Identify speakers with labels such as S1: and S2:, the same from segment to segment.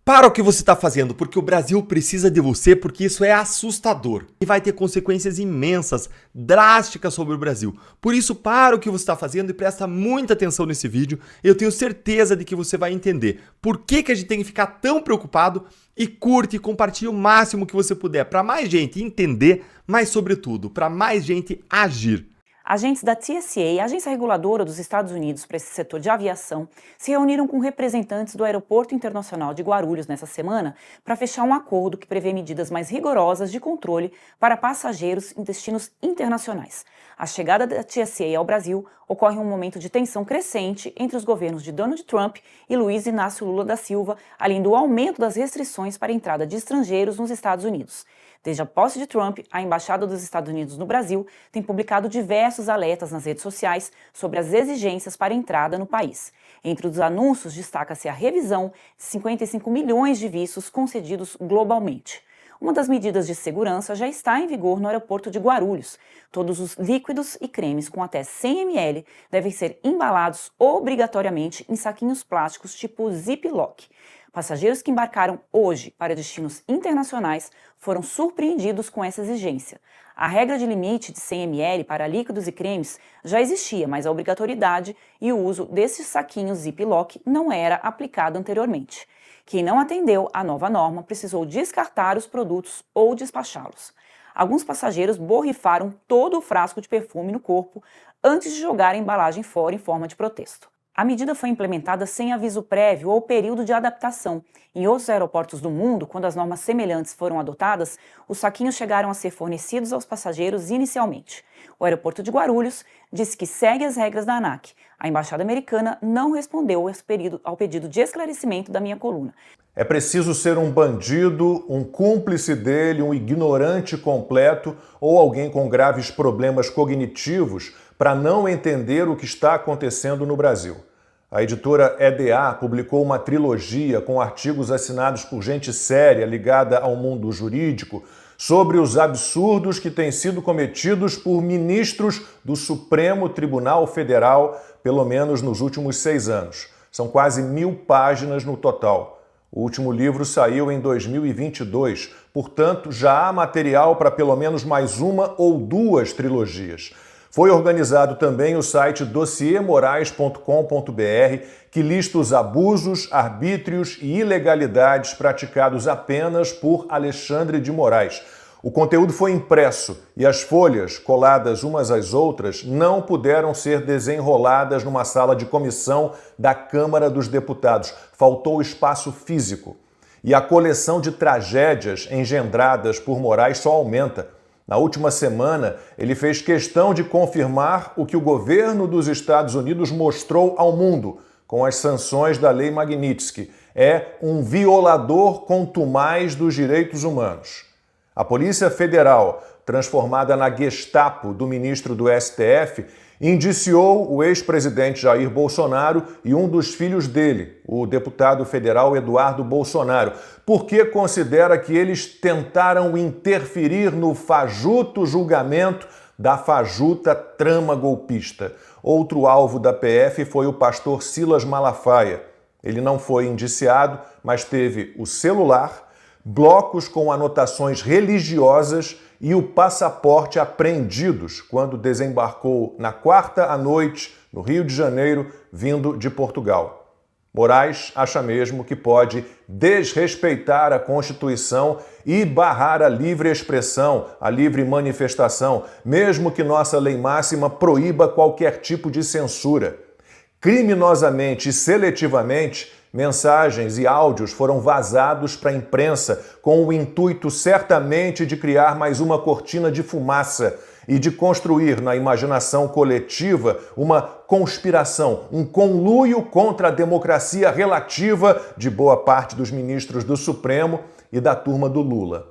S1: Para o que você está fazendo, porque o Brasil precisa de você, porque isso é assustador e vai ter consequências imensas, drásticas sobre o Brasil. Por isso, para o que você está fazendo e presta muita atenção nesse vídeo. Eu tenho certeza de que você vai entender por que a gente tem que ficar tão preocupado e curte e compartilhe o máximo que você puder para mais gente entender, mas sobretudo para mais gente agir.
S2: Agentes da TSA, a agência reguladora dos Estados Unidos para esse setor de aviação, se reuniram com representantes do Aeroporto Internacional de Guarulhos nessa semana para fechar um acordo que prevê medidas mais rigorosas de controle para passageiros em destinos internacionais. A chegada da TSA ao Brasil ocorre em um momento de tensão crescente entre os governos de Donald Trump e Luiz Inácio Lula da Silva, além do aumento das restrições para a entrada de estrangeiros nos Estados Unidos. Desde a posse de Trump, a Embaixada dos Estados Unidos no Brasil tem publicado diversos alertas nas redes sociais sobre as exigências para a entrada no país. Entre os anúncios, destaca-se a revisão de 55 milhões de vistos concedidos globalmente. Uma das medidas de segurança já está em vigor no aeroporto de Guarulhos. Todos os líquidos e cremes com até 100 ml devem ser embalados obrigatoriamente em saquinhos plásticos tipo Ziploc. Passageiros que embarcaram hoje para destinos internacionais foram surpreendidos com essa exigência. A regra de limite de 100 ml para líquidos e cremes já existia, mas a obrigatoriedade e o uso desses saquinhos Ziploc não era aplicado anteriormente. Quem não atendeu à nova norma precisou descartar os produtos ou despachá-los. Alguns passageiros borrifaram todo o frasco de perfume no corpo antes de jogar a embalagem fora em forma de protesto. A medida foi implementada sem aviso prévio ou período de adaptação. Em outros aeroportos do mundo, quando as normas semelhantes foram adotadas, os saquinhos chegaram a ser fornecidos aos passageiros inicialmente. O aeroporto de Guarulhos disse que segue as regras da ANAC. A embaixada americana não respondeu ao pedido de esclarecimento da minha coluna.
S3: É preciso ser um bandido, um cúmplice dele, um ignorante completo ou alguém com graves problemas cognitivos para não entender o que está acontecendo no Brasil. A editora EDA publicou uma trilogia com artigos assinados por gente séria ligada ao mundo jurídico sobre os absurdos que têm sido cometidos por ministros do Supremo Tribunal Federal, pelo menos nos últimos 6 anos. São quase 1000 páginas no total. O último livro saiu em 2022, portanto, já há material para pelo menos mais uma ou 2 trilogias. Foi organizado também o site dossiermorais.com.br, que lista os abusos, arbítrios e ilegalidades praticados apenas por Alexandre de Moraes. O conteúdo foi impresso e as folhas, coladas umas às outras, não puderam ser desenroladas numa sala de comissão da Câmara dos Deputados. Faltou espaço físico. E a coleção de tragédias engendradas por Moraes só aumenta. Na última semana, ele fez questão de confirmar o que o governo dos Estados Unidos mostrou ao mundo com as sanções da Lei Magnitsky. É um violador contumaz dos direitos humanos. A Polícia Federal, transformada na Gestapo do ministro do STF, indiciou o ex-presidente Jair Bolsonaro e um dos filhos dele, o deputado federal Eduardo Bolsonaro, porque considera que eles tentaram interferir no fajuto julgamento da fajuta trama golpista. Outro alvo da PF foi o pastor Silas Malafaia. Ele não foi indiciado, mas teve o celular, blocos com anotações religiosas e o passaporte apreendidos quando desembarcou na quarta à noite no Rio de Janeiro, vindo de Portugal. Moraes acha mesmo que pode desrespeitar a Constituição e barrar a livre expressão, a livre manifestação, mesmo que nossa lei máxima proíba qualquer tipo de censura. Criminosamente e seletivamente, mensagens e áudios foram vazados para a imprensa com o intuito certamente de criar mais uma cortina de fumaça e de construir na imaginação coletiva uma conspiração, um conluio contra a democracia relativa de boa parte dos ministros do Supremo e da turma do Lula.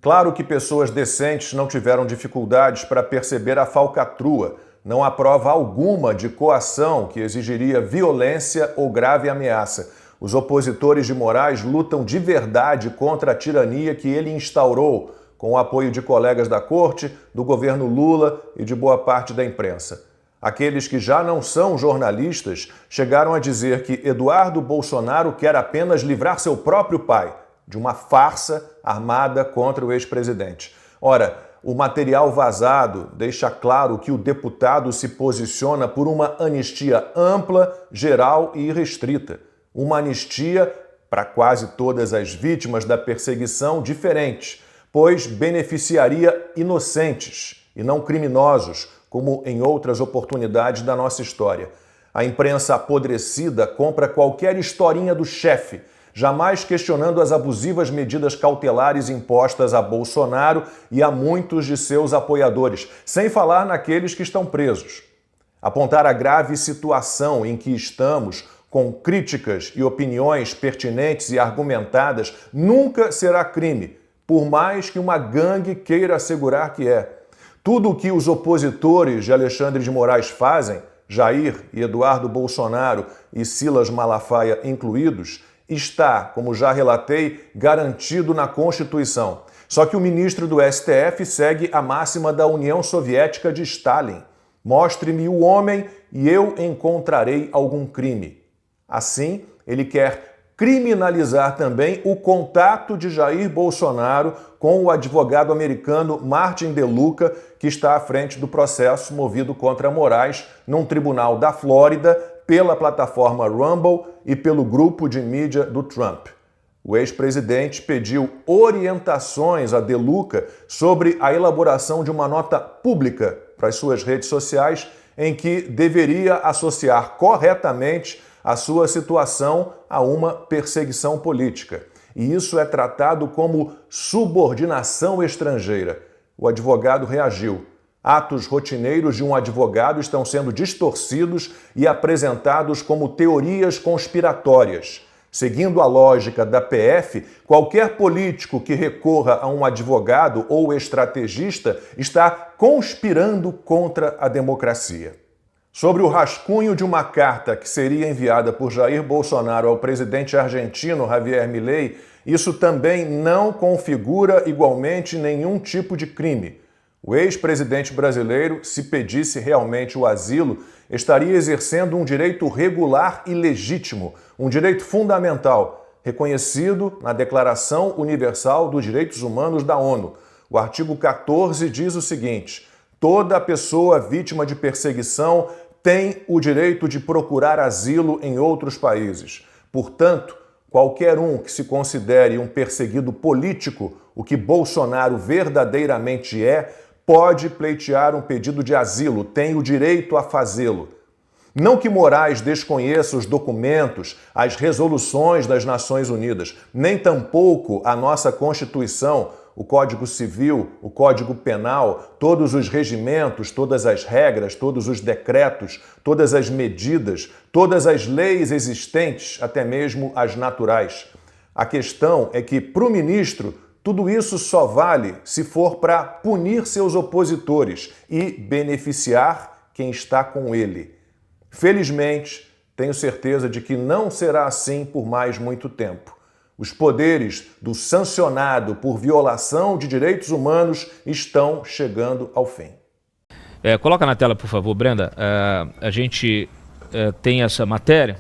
S3: Claro que pessoas decentes não tiveram dificuldades para perceber a falcatrua. Não há prova alguma de coação que exigiria violência ou grave ameaça. Os opositores de Moraes lutam de verdade contra a tirania que ele instaurou, com o apoio de colegas da corte, do governo Lula e de boa parte da imprensa. Aqueles que já não são jornalistas chegaram a dizer que Eduardo Bolsonaro quer apenas livrar seu próprio pai de uma farsa armada contra o ex-presidente. Ora, o material vazado deixa claro que o deputado se posiciona por uma anistia ampla, geral e irrestrita. Uma anistia para quase todas as vítimas da perseguição diferente, pois beneficiaria inocentes e não criminosos, como em outras oportunidades da nossa história. A imprensa apodrecida compra qualquer historinha do chefe, jamais questionando as abusivas medidas cautelares impostas a Bolsonaro e a muitos de seus apoiadores, sem falar naqueles que estão presos. Apontar a grave situação em que estamos, com críticas e opiniões pertinentes e argumentadas, nunca será crime, por mais que uma gangue queira assegurar que é. Tudo o que os opositores de Alexandre de Moraes fazem, Jair e Eduardo Bolsonaro e Silas Malafaia incluídos, está, como já relatei, garantido na Constituição. Só que o ministro do STF segue a máxima da União Soviética de Stalin. Mostre-me o homem e eu encontrarei algum crime. Assim, ele quer criminalizar também o contato de Jair Bolsonaro com o advogado americano Martin De Luca, que está à frente do processo movido contra Moraes num tribunal da Flórida pela plataforma Rumble e pelo grupo de mídia do Trump. O ex-presidente pediu orientações a De Luca sobre a elaboração de uma nota pública para as suas redes sociais em que deveria associar corretamente a sua situação a uma perseguição política. E isso é tratado como subordinação estrangeira. O advogado reagiu. Atos rotineiros de um advogado estão sendo distorcidos e apresentados como teorias conspiratórias. Seguindo a lógica da PF, qualquer político que recorra a um advogado ou estrategista está conspirando contra a democracia. Sobre o rascunho de uma carta que seria enviada por Jair Bolsonaro ao presidente argentino Javier Milei, isso também não configura igualmente nenhum tipo de crime. O ex-presidente brasileiro, se pedisse realmente o asilo, estaria exercendo um direito regular e legítimo, um direito fundamental, reconhecido na Declaração Universal dos Direitos Humanos da ONU. O artigo 14 diz o seguinte: toda pessoa vítima de perseguição tem o direito de procurar asilo em outros países. Portanto, qualquer um que se considere um perseguido político, o que Bolsonaro verdadeiramente é, pode pleitear um pedido de asilo, tem o direito a fazê-lo. Não que Moraes desconheça os documentos, as resoluções das Nações Unidas, nem tampouco a nossa Constituição, o Código Civil, o Código Penal, todos os regimentos, todas as regras, todos os decretos, todas as medidas, todas as leis existentes, até mesmo as naturais. A questão é que, para o ministro, tudo isso só vale se for para punir seus opositores e beneficiar quem está com ele. Felizmente, tenho certeza de que não será assim por mais muito tempo. Os poderes do sancionado por violação de direitos humanos estão chegando ao fim.
S4: Coloca na tela, por favor, Brenda. A gente tem essa matéria,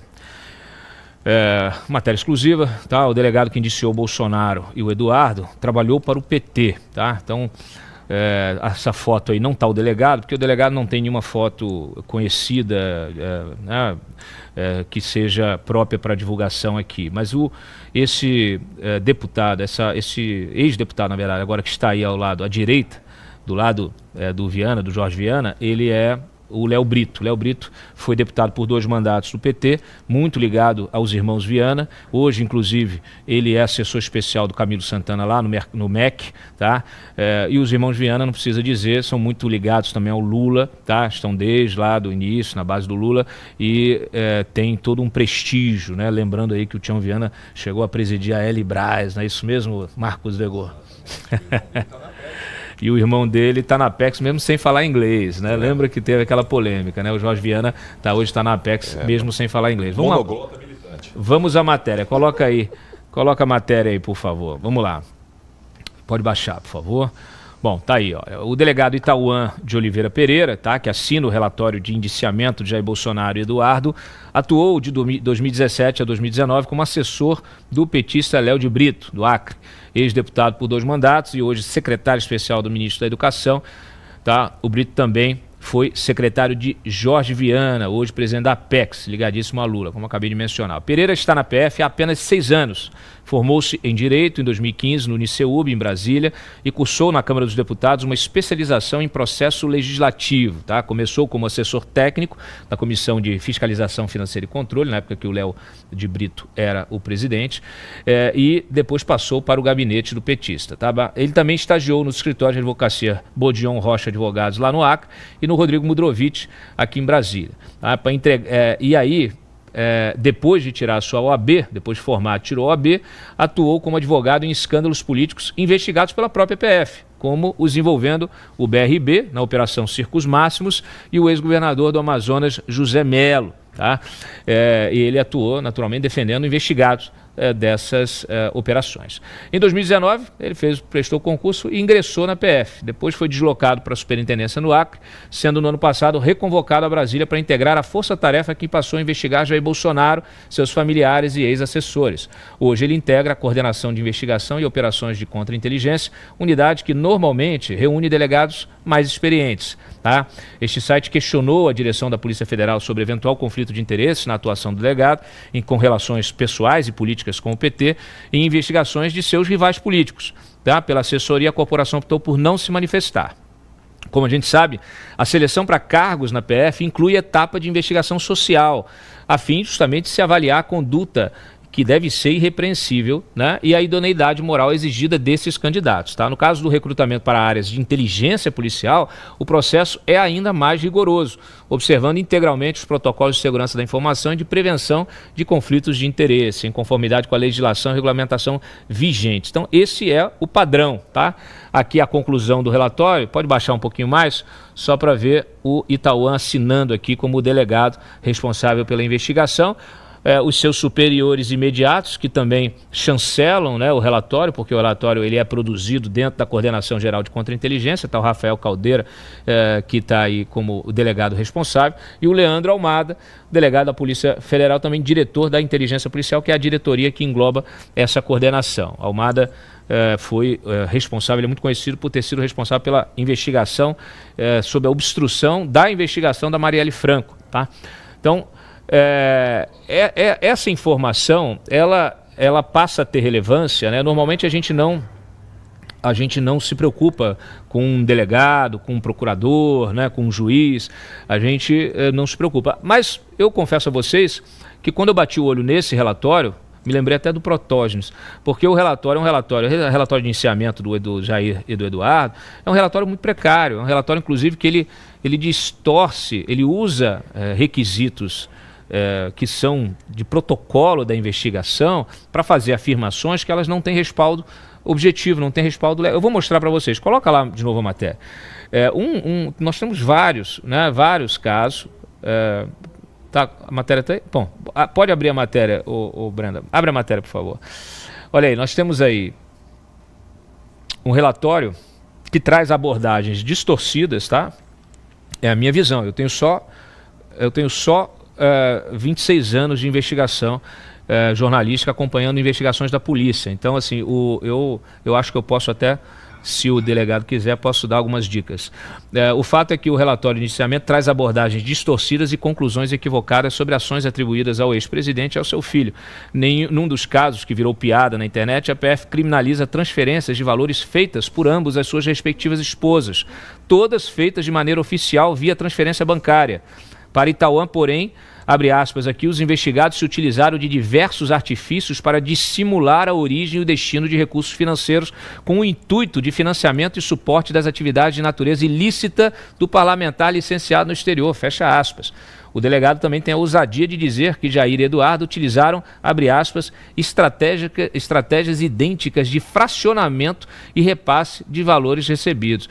S4: matéria exclusiva, tá? O delegado que indiciou o Bolsonaro e o Eduardo trabalhou para o PT, tá? Então, essa foto aí não está o delegado, porque o delegado não tem nenhuma foto conhecida, que seja própria para divulgação aqui. Mas esse deputado, esse ex-deputado, na verdade, agora que está aí ao lado, à direita, do lado do Viana, do Jorge Viana, ele é o Léo Brito. Léo Brito foi deputado por 2 mandatos do PT, muito ligado aos irmãos Viana. Hoje, inclusive, ele é assessor especial do Camilo Santana lá no MEC, tá? E os irmãos Viana, não precisa dizer, são muito ligados também ao Lula, tá? Estão desde lá do início, na base do Lula, e tem todo um prestígio, né? Lembrando aí que o Tião Viana chegou a presidir a Elibras, não é isso mesmo, Marcos Degor? E o irmão dele está na Apex mesmo sem falar inglês, né? Lembra que teve aquela polêmica, né? O Jorge Viana hoje está na Apex mesmo sem falar inglês. Vamos à matéria. Coloca a matéria aí, por favor. Vamos lá. Pode baixar, por favor. Bom, tá aí, ó. O delegado Itauan de Oliveira Pereira, tá, que assina o relatório de indiciamento de Jair Bolsonaro e Eduardo, atuou de 2017 a 2019 como assessor do petista Léo de Brito, do Acre, ex-deputado por 2 mandatos e hoje secretário especial do ministro da Educação. Tá? O Brito também foi secretário de Jorge Viana, hoje presidente da Apex, ligadíssimo a Lula, como acabei de mencionar. Pereira está na PF há apenas 6 anos. Formou-se em Direito em 2015 no Uniceub, em Brasília, e cursou na Câmara dos Deputados uma especialização em processo legislativo. Tá? Começou como assessor técnico da Comissão de Fiscalização Financeira e Controle, na época que o Léo de Brito era o presidente, e depois passou para o gabinete do petista. Tá? Ele também estagiou no escritório de advocacia Bodion Rocha Advogados, lá no Acre, e no Rodrigo Mudrovich, aqui em Brasília. Tá? E aí, depois de tirar a sua OAB, depois de formar, tirou a OAB, atuou como advogado em escândalos políticos investigados pela própria PF, como os envolvendo o BRB, na Operação Circos Máximos, e o ex-governador do Amazonas, José Melo. Tá? E ele atuou, naturalmente, defendendo investigados dessas operações. Em 2019, ele prestou concurso e ingressou na PF. Depois foi deslocado para a Superintendência no Acre, sendo no ano passado reconvocado a Brasília para integrar a força-tarefa que passou a investigar Jair Bolsonaro, seus familiares e ex-assessores. Hoje ele integra a Coordenação de Investigação e Operações de Contra-Inteligência, unidade que normalmente reúne delegados mais experientes. Tá? Este site questionou a direção da Polícia Federal sobre eventual conflito de interesse na atuação do delegado, com relações pessoais e políticas com o PT, e investigações de seus rivais políticos. Tá? Pela assessoria, a corporação optou por não se manifestar. Como a gente sabe, a seleção para cargos na PF inclui etapa de investigação social, a fim justamente de se avaliar a conduta que deve ser irrepreensível, né, e a idoneidade moral exigida desses candidatos. Tá? No caso do recrutamento para áreas de inteligência policial, o processo é ainda mais rigoroso, observando integralmente os protocolos de segurança da informação e de prevenção de conflitos de interesse, em conformidade com a legislação e regulamentação vigentes. Então, esse é o padrão. Tá? Aqui a conclusão do relatório, pode baixar um pouquinho mais, só para ver o Itauan assinando aqui como o delegado responsável pela investigação. Os seus superiores imediatos, que também chancelam, né, o relatório, porque o relatório ele é produzido dentro da Coordenação Geral de Contra-Inteligência, está o Rafael Caldeira, que está aí como o delegado responsável, e o Leandro Almada, delegado da Polícia Federal, também diretor da Inteligência Policial, que é a diretoria que engloba essa coordenação. Almada foi responsável, ele é muito conhecido por ter sido responsável pela investigação sobre a obstrução da investigação da Marielle Franco. Tá? Então, essa informação, ela passa a ter relevância, né? Normalmente a gente não se preocupa com um delegado, com um procurador, né? Com um juiz, a gente não se preocupa. Mas eu confesso a vocês que quando eu bati o olho nesse relatório, me lembrei até do Protógenes, porque o relatório é um relatório de iniciamento do Jair e do Eduardo, é um relatório muito precário, é um relatório inclusive que ele distorce, ele usa requisitos que são de protocolo da investigação para fazer afirmações que elas não têm respaldo objetivo, não têm respaldo legal. Eu vou mostrar para vocês, coloca lá de novo a matéria. Nós temos vários casos, tá, a matéria está aí? Bom, pode abrir a matéria, o Brenda, abre a matéria por favor. Olha aí, nós temos aí um relatório que traz abordagens distorcidas, tá? É a minha visão, eu tenho só 26 anos de investigação jornalística acompanhando investigações da polícia. Então, assim, eu acho que eu posso até, se o delegado quiser, posso dar algumas dicas. O fato é que o relatório de iniciamento traz abordagens distorcidas e conclusões equivocadas sobre ações atribuídas ao ex-presidente e ao seu filho. Num dos casos que virou piada na internet, a PF criminaliza transferências de valores feitas por ambos às suas respectivas esposas, todas feitas de maneira oficial via transferência bancária. Para Itauan, porém, abre aspas aqui, os investigados se utilizaram de diversos artifícios para dissimular a origem e o destino de recursos financeiros com o intuito de financiamento e suporte das atividades de natureza ilícita do parlamentar licenciado no exterior, fecha aspas. O delegado também tem a ousadia de dizer que Jair e Eduardo utilizaram, abre aspas, estratégias idênticas de fracionamento e repasse de valores recebidos.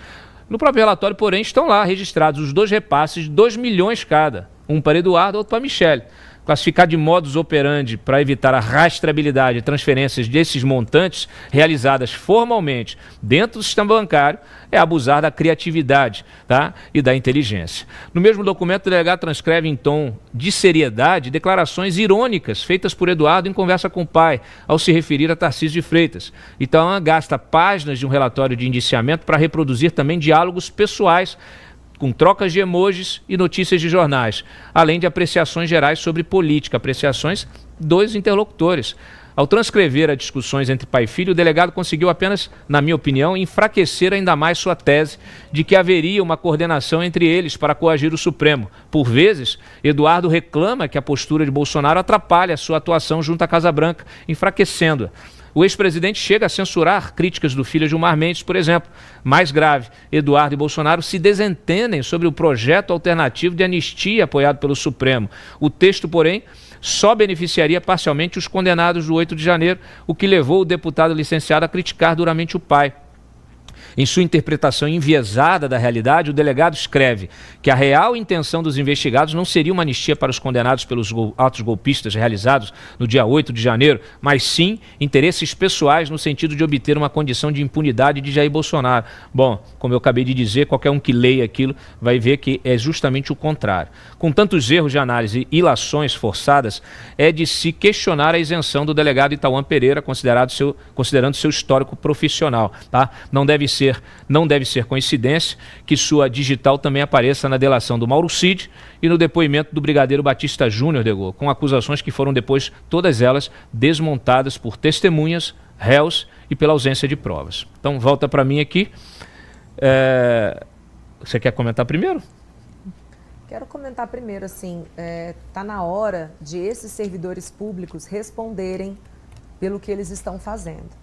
S4: No próprio relatório, porém, estão lá registrados os 2 repasses de 2 milhões cada, um para Eduardo, outro para Michele. classificar de modus operandi para evitar a rastreabilidade de transferências desses montantes realizadas formalmente dentro do sistema bancário é abusar da criatividade, tá? E da inteligência. No mesmo documento, o delegado transcreve em tom de seriedade declarações irônicas feitas por Eduardo em conversa com o pai, ao se referir a Tarcísio de Freitas. Então, gasta páginas de um relatório de indiciamento para reproduzir também diálogos pessoais com trocas de emojis e notícias de jornais, além de apreciações gerais sobre política, apreciações dos interlocutores. Ao transcrever as discussões entre pai e filho, o delegado conseguiu apenas, na minha opinião, enfraquecer ainda mais sua tese de que haveria uma coordenação entre eles para coagir o Supremo. Por vezes, Eduardo reclama que a postura de Bolsonaro atrapalha a sua atuação junto à Casa Branca, enfraquecendo-a. O ex-presidente chega a censurar críticas do filho Gilmar Mendes, por exemplo. Mais grave, Eduardo e Bolsonaro se desentendem sobre o projeto alternativo de anistia apoiado pelo Supremo. O texto, porém, só beneficiaria parcialmente os condenados do 8 de janeiro, o que levou o deputado licenciado a criticar duramente o pai. Em sua interpretação enviesada da realidade, o delegado escreve que a real intenção dos investigados não seria uma anistia para os condenados pelos atos golpistas realizados no dia 8 de janeiro, mas sim interesses pessoais no sentido de obter uma condição de impunidade de Jair Bolsonaro. Bom, como eu acabei de dizer, qualquer um que leia aquilo vai ver que é justamente o contrário. Com tantos erros de análise e ilações forçadas, é de se questionar a isenção do delegado Itauan Pereira, considerando seu histórico profissional. Tá? Não deve ser coincidência que sua digital também apareça na delação do Mauro Cid e no depoimento do brigadeiro Batista Júnior, Degô, com acusações que foram depois, todas elas, desmontadas por testemunhas, réus e pela ausência de provas. Então, volta para mim aqui. Você quer comentar primeiro?
S5: Quero comentar primeiro, assim, tá na hora de esses servidores públicos responderem pelo que eles estão fazendo.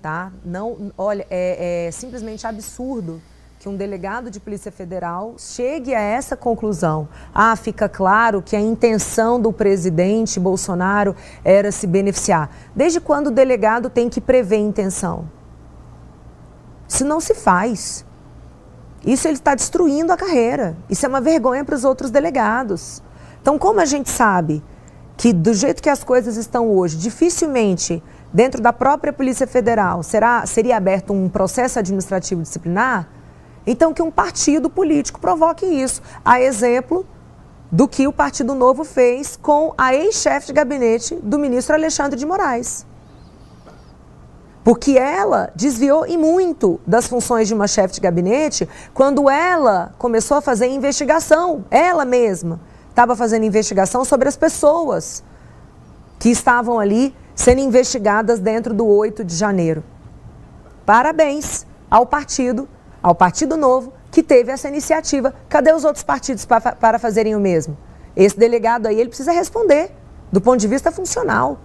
S5: Tá? Não, olha, é simplesmente absurdo que um delegado de Polícia Federal chegue a essa conclusão. Fica claro que a intenção do presidente Bolsonaro era se beneficiar. Desde quando o delegado tem que prever intenção? Isso não se faz. Isso ele está destruindo a carreira. Isso é uma vergonha para os outros delegados. Então, como a gente sabe que do jeito que as coisas estão hoje, dificilmente dentro da própria Polícia Federal seria aberto um processo administrativo disciplinar, então que um partido político provoque isso, a exemplo do que o Partido Novo fez com a ex-chefe de gabinete do ministro Alexandre de Moraes. Porque ela desviou e muito das funções de uma chefe de gabinete quando ela começou a fazer investigação, ela mesma estava fazendo investigação sobre as pessoas que estavam ali sendo investigadas dentro do 8 de janeiro. Parabéns ao Partido Novo, que teve essa iniciativa. Cadê os outros partidos para fazerem o mesmo? Esse delegado aí, ele precisa responder, do ponto de vista funcional.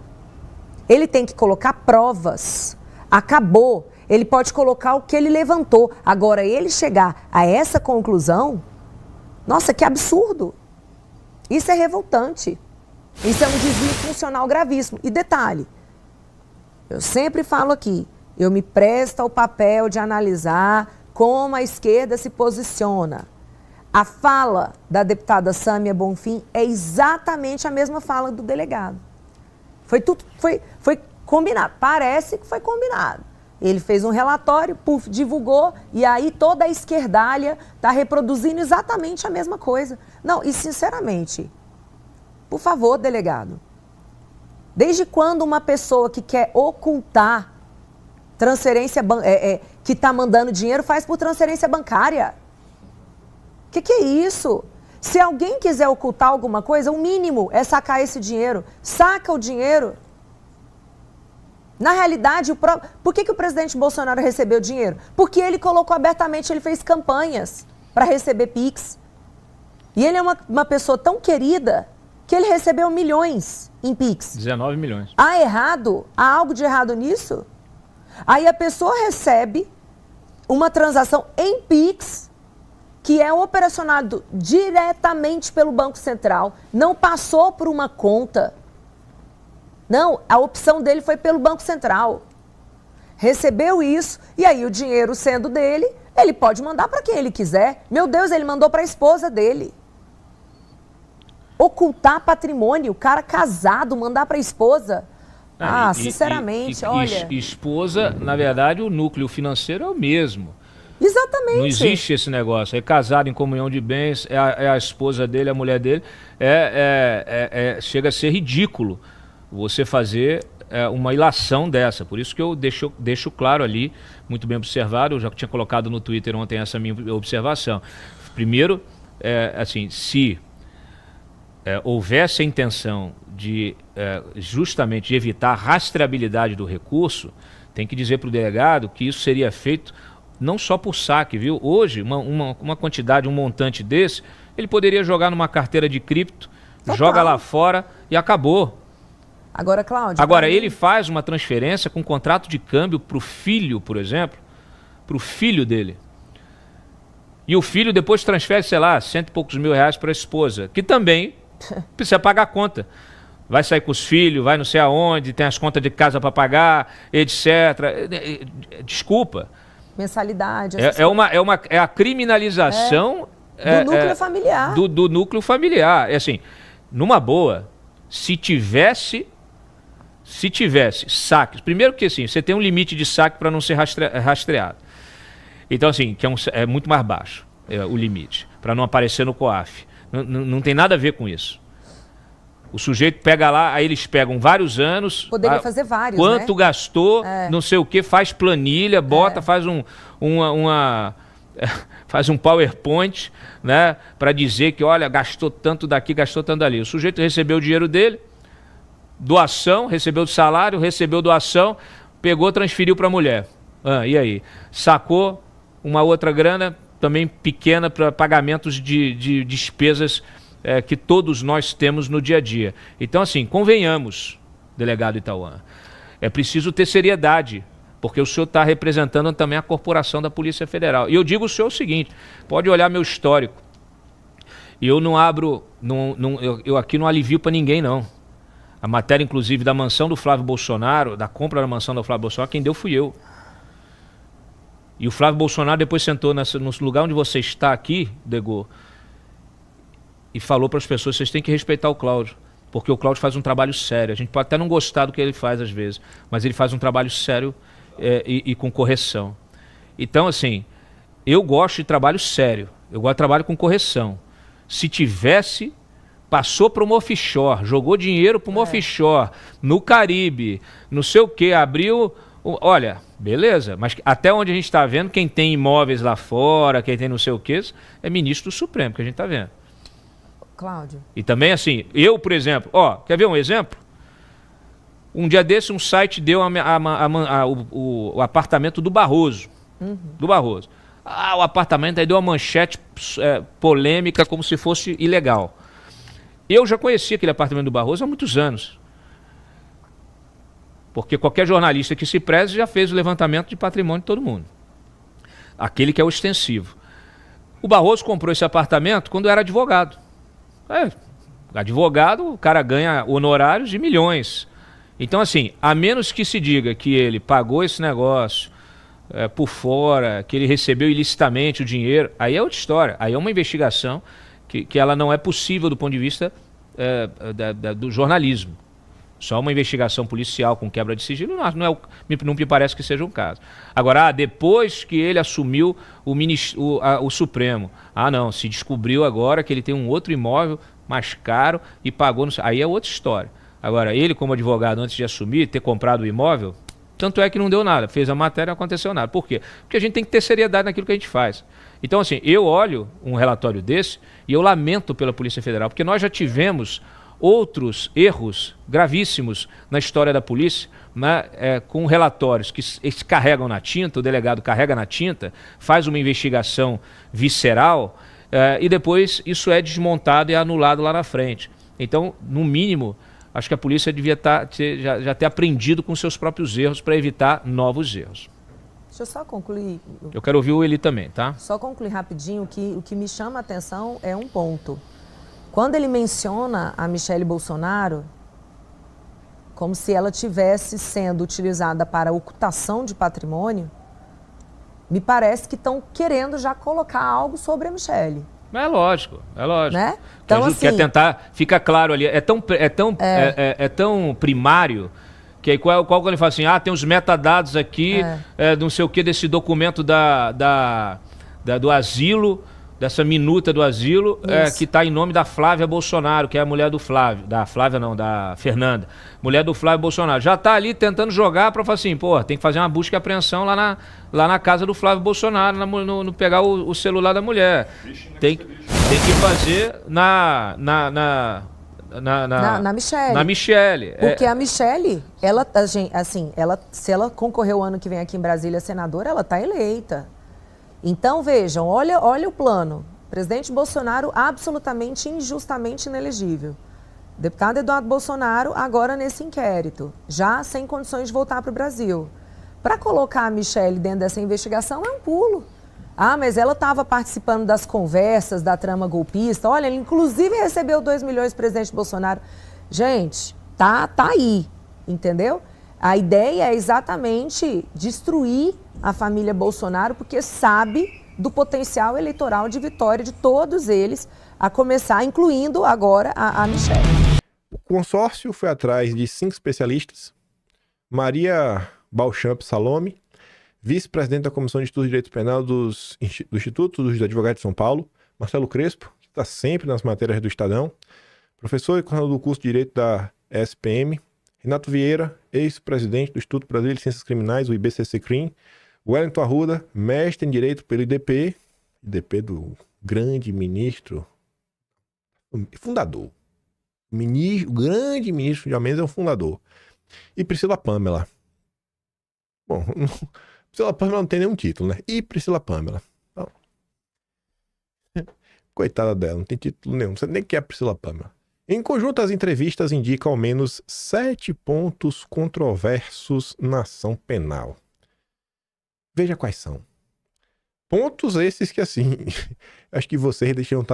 S5: Ele tem que colocar provas. Acabou. Ele pode colocar o que ele levantou. Agora, ele chegar a essa conclusão, nossa, que absurdo. Isso é revoltante. Isso é um desvio funcional gravíssimo. E detalhe, eu sempre falo aqui, eu me presto ao papel de analisar como a esquerda se posiciona. A fala da deputada Sâmia Bonfim é exatamente a mesma fala do delegado. Foi combinado, parece que foi combinado. Ele fez um relatório, divulgou, e aí toda a esquerdalha está reproduzindo exatamente a mesma coisa. Não, e sinceramente, por favor, delegado, desde quando uma pessoa que quer ocultar transferência, que está mandando dinheiro, faz por transferência bancária? Que é isso? Se alguém quiser ocultar alguma coisa, o mínimo é sacar esse dinheiro. Saca o dinheiro. Na realidade, por que o presidente Bolsonaro recebeu dinheiro? Porque ele colocou abertamente, ele fez campanhas para receber Pix. E ele é uma pessoa tão querida que ele recebeu milhões em Pix.
S4: 19 milhões.
S5: Há errado? Há algo de errado nisso? Aí a pessoa recebe uma transação em Pix, que é operacionado diretamente pelo Banco Central, não passou por uma conta. Não, a opção dele foi pelo Banco Central. Recebeu isso, e aí o dinheiro sendo dele, ele pode mandar para quem ele quiser. Meu Deus, ele mandou para a esposa dele. ocultar patrimônio, o cara casado, mandar para a esposa. Sinceramente, olha...
S4: Esposa, na verdade, o núcleo financeiro é o mesmo.
S5: Exatamente.
S4: Não existe esse negócio. É casado em comunhão de bens, é a esposa dele, a mulher dele. Chega a ser ridículo você fazer uma ilação dessa. Por isso que eu deixo claro ali, muito bem observado, eu já tinha colocado no Twitter ontem essa minha observação. Primeiro, assim, se houvesse a intenção de justamente de evitar a rastreabilidade do recurso, tem que dizer para o delegado que isso seria feito não só por saque, viu? Hoje, uma quantidade, um montante desse, ele poderia jogar numa carteira de cripto, joga lá fora e acabou.
S5: Agora, Cláudio...
S4: Agora, ele faz uma transferência com contrato de câmbio para o filho, por exemplo, para o filho dele. E o filho depois transfere, sei lá, R$100 e poucos mil para a esposa, que também precisa pagar a conta. Vai sair com os filhos, vai não sei aonde, tem as contas de casa para pagar, etc. Desculpa.
S5: Mensalidade.
S4: É a criminalização
S5: do núcleo familiar.
S4: Do núcleo familiar. É assim, numa boa, se tivesse saques, primeiro que assim, você tem um limite de saque para não ser rastreado. Então assim, que é muito mais baixo o limite, para não aparecer no COAF. Não tem nada a ver com isso. O sujeito pega lá, aí eles pegam vários anos.
S5: Poderia fazer vários,
S4: quanto gastou, não sei o que, faz planilha, bota, faz faz um PowerPoint, né, para dizer que, olha, gastou tanto daqui, gastou tanto dali. O sujeito recebeu o dinheiro dele, doação, recebeu do salário, recebeu doação, pegou, transferiu para a mulher. E aí? Sacou uma outra grana, também pequena, para pagamentos de despesas que todos nós temos no dia a dia. Então, assim, convenhamos, delegado Itauã, é preciso ter seriedade, porque o senhor está representando também a corporação da Polícia Federal. E eu digo ao senhor o seguinte, pode olhar meu histórico, e eu não abro, eu aqui não alivio para ninguém, não. A matéria, inclusive, da mansão do Flávio Bolsonaro, da compra da mansão do Flávio Bolsonaro, quem deu fui eu. E o Flávio Bolsonaro depois sentou no lugar onde você está aqui, Degô, e falou para as pessoas, vocês têm que respeitar o Cláudio, porque o Cláudio faz um trabalho sério. A gente pode até não gostar do que ele faz às vezes, mas ele faz um trabalho sério e com correção. Então, assim, eu gosto de trabalho sério, eu gosto de trabalho com correção. Se tivesse, passou para uma offshore, jogou dinheiro para uma offshore, no Caribe, não sei o que, abriu... Olha, beleza, mas até onde a gente está vendo, quem tem imóveis lá fora, quem tem não sei o que, é ministro do Supremo que a gente está vendo.
S5: Cláudio.
S4: E também assim, eu, por exemplo, quer ver um exemplo? Um dia desse, um site deu o apartamento do Barroso. Do Barroso. O apartamento aí deu uma manchete polêmica como se fosse ilegal. Eu já conhecia aquele apartamento do Barroso há muitos anos. Porque qualquer jornalista que se preze já fez o levantamento de patrimônio de todo mundo. Aquele que é o extensivo. O Barroso comprou esse apartamento quando era advogado. Advogado, o cara ganha honorários de milhões. Então, assim, a menos que se diga que ele pagou esse negócio por fora, que ele recebeu ilicitamente o dinheiro, aí é outra história. Aí é uma investigação que ela não é possível do ponto de vista do jornalismo. Só uma investigação policial com quebra de sigilo não me parece que seja um caso. Agora, depois que ele assumiu o Supremo, não, se descobriu agora que ele tem um outro imóvel mais caro e pagou, aí é outra história. Agora, ele como advogado, antes de assumir, ter comprado o imóvel, tanto é que não deu nada, fez a matéria e não aconteceu nada. Por quê? Porque a gente tem que ter seriedade naquilo que a gente faz. Então, assim, eu olho um relatório desse e eu lamento pela Polícia Federal, porque nós já tivemos outros erros gravíssimos na história da polícia, com relatórios que eles carregam na tinta, o delegado carrega na tinta, faz uma investigação visceral e depois isso é desmontado e anulado lá na frente. Então, no mínimo, acho que a polícia devia já ter aprendido com seus próprios erros para evitar novos erros.
S5: Deixa eu só concluir.
S4: Eu quero ouvir o Eli também, tá?
S5: Só concluir rapidinho, o que me chama a atenção é um ponto. Quando ele menciona a Michelle Bolsonaro, como se ela tivesse sendo utilizada para ocultação de patrimônio, me parece que estão querendo já colocar algo sobre a Michelle.
S4: É lógico, é lógico.
S5: Né? Então, assim,
S4: quer tentar, fica claro ali, é tão primário, que aí quando ele fala assim, tem os metadados aqui, não sei o que, desse documento do asilo, dessa minuta do asilo, que está em nome da Flávia Bolsonaro, que é a mulher do Flávio, da Fernanda, mulher do Flávio Bolsonaro. Já está ali tentando jogar para falar assim, tem que fazer uma busca e apreensão lá na casa do Flávio Bolsonaro, pegar o celular da mulher. Tem que fazer na
S5: Michelle.
S4: Na Michelle.
S5: Porque a Michelle, se ela concorrer o ano que vem aqui em Brasília senadora, ela está eleita. Então, vejam, olha o plano. Presidente Bolsonaro absolutamente injustamente inelegível. Deputado Eduardo Bolsonaro agora nesse inquérito, já sem condições de voltar para o Brasil. Para colocar a Michelle dentro dessa investigação é um pulo. Mas ela estava participando das conversas da trama golpista. Olha, ele inclusive recebeu 2 milhões do presidente Bolsonaro. Gente, tá aí, entendeu? A ideia é exatamente destruir a família Bolsonaro, porque sabe do potencial eleitoral de vitória de todos eles, a começar, incluindo agora a Michelle.
S6: O consórcio foi atrás de 5 especialistas. Maria Balchamp Salome, vice-presidente da Comissão de Estudos de Direito Penal do Instituto dos Advogados de São Paulo. Marcelo Crespo, que está sempre nas matérias do Estadão. Professor e coordenador do curso de Direito da SPM. Renato Vieira, ex-presidente do Instituto Brasileiro de Ciências Criminais, o IBCC-CRIM. Wellington Arruda, mestre em Direito pelo IDP do grande ministro, fundador. O grande ministro de Mendes é o fundador. E Priscila Pâmela. Bom, Priscila Pâmela não tem nenhum título, né? E Priscila Pâmela. Então, coitada dela, não tem título nenhum. Não sei nem quem é a Priscila Pâmela. Em conjunto, as entrevistas indicam ao menos 7 pontos controversos na ação penal. Veja quais são. Pontos esses que, assim, acho que vocês deixam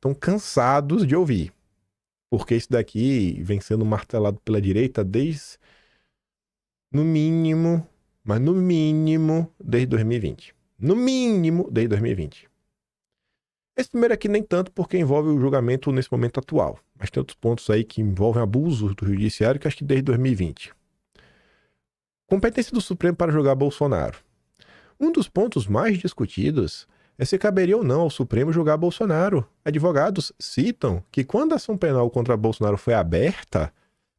S6: tão cansados de ouvir. Porque isso daqui vem sendo martelado pela direita desde, no mínimo, desde 2020. No mínimo, desde 2020. Esse primeiro aqui nem tanto porque envolve o julgamento nesse momento atual. Mas tem outros pontos aí que envolvem abusos do judiciário que acho que desde 2020. Competência do Supremo para julgar Bolsonaro. Um dos pontos mais discutidos é se caberia ou não ao Supremo julgar Bolsonaro. Advogados citam que quando a ação penal contra Bolsonaro foi aberta,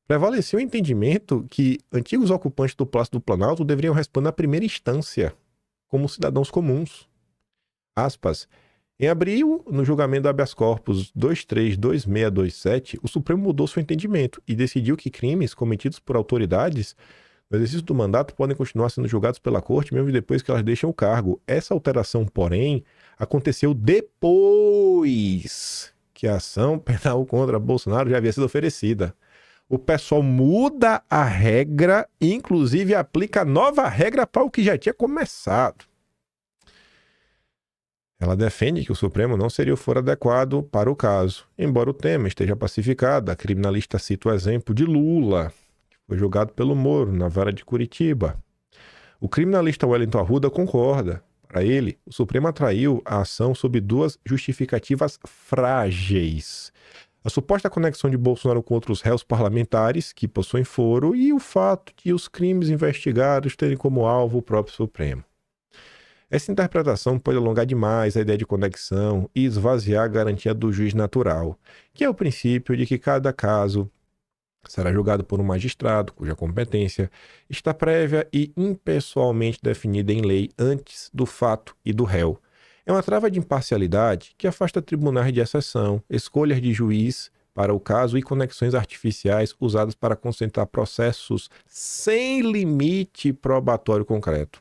S6: prevaleceu o entendimento que antigos ocupantes do Palácio do Planalto deveriam responder na primeira instância, como cidadãos comuns. Aspas. Em abril, no julgamento do habeas corpus 232627, o Supremo mudou seu entendimento e decidiu que crimes cometidos por autoridades no exercício do mandato podem continuar sendo julgados pela Corte mesmo depois que elas deixam o cargo. Essa alteração, porém, aconteceu depois que a ação penal contra Bolsonaro já havia sido oferecida. O pessoal muda a regra e, inclusive, aplica nova regra para o que já tinha começado. Ela defende que o Supremo não seria o foro adequado para o caso, embora o tema esteja pacificado. A criminalista cita o exemplo de Lula, que foi julgado pelo Moro na vara de Curitiba. O criminalista Wellington Arruda concorda. Para ele, o Supremo atraiu a ação sob 2 justificativas frágeis. A suposta conexão de Bolsonaro com outros réus parlamentares que possuem foro e o fato de os crimes investigados terem como alvo o próprio Supremo. Essa interpretação pode alongar demais a ideia de conexão e esvaziar a garantia do juiz natural, que é o princípio de que cada caso será julgado por um magistrado cuja competência está prévia e impessoalmente definida em lei antes do fato e do réu. É uma trava de imparcialidade que afasta tribunais de exceção, escolhas de juiz para o caso e conexões artificiais usadas para concentrar processos sem limite probatório concreto.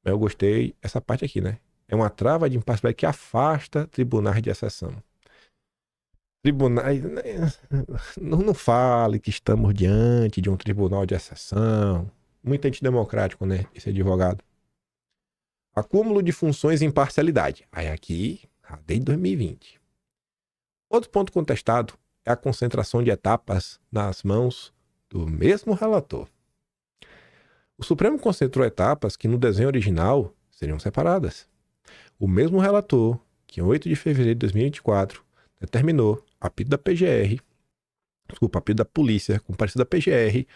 S6: Eu gostei essa parte aqui, né? É uma trava de imparcialidade que afasta tribunais de exceção. Tribunais... Não fale que estamos diante de um tribunal de exceção. Muito antidemocrático, né? Esse advogado. Acúmulo de funções e imparcialidade. Aí aqui, desde 2020. Outro ponto contestado é a concentração de etapas nas mãos do mesmo relator. O Supremo concentrou etapas que no desenho original seriam separadas. O mesmo relator que em 8 de fevereiro de 2024 determinou a pedido da polícia, com parecer da PGR,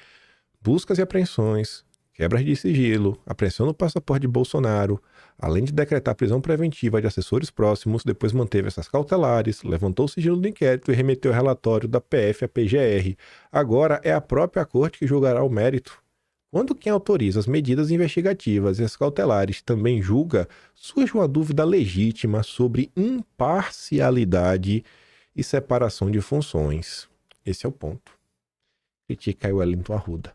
S6: buscas e apreensões, quebras de sigilo, apreensão no passaporte de Bolsonaro, além de decretar prisão preventiva de assessores próximos, depois manteve essas cautelares, levantou o sigilo do inquérito e remeteu o relatório da PF à PGR. Agora é a própria corte que julgará o mérito. Quando quem autoriza as medidas investigativas e as cautelares também julga, surge uma dúvida legítima sobre imparcialidade e separação de funções. Esse é o ponto. Critica aí o Wellington Arruda.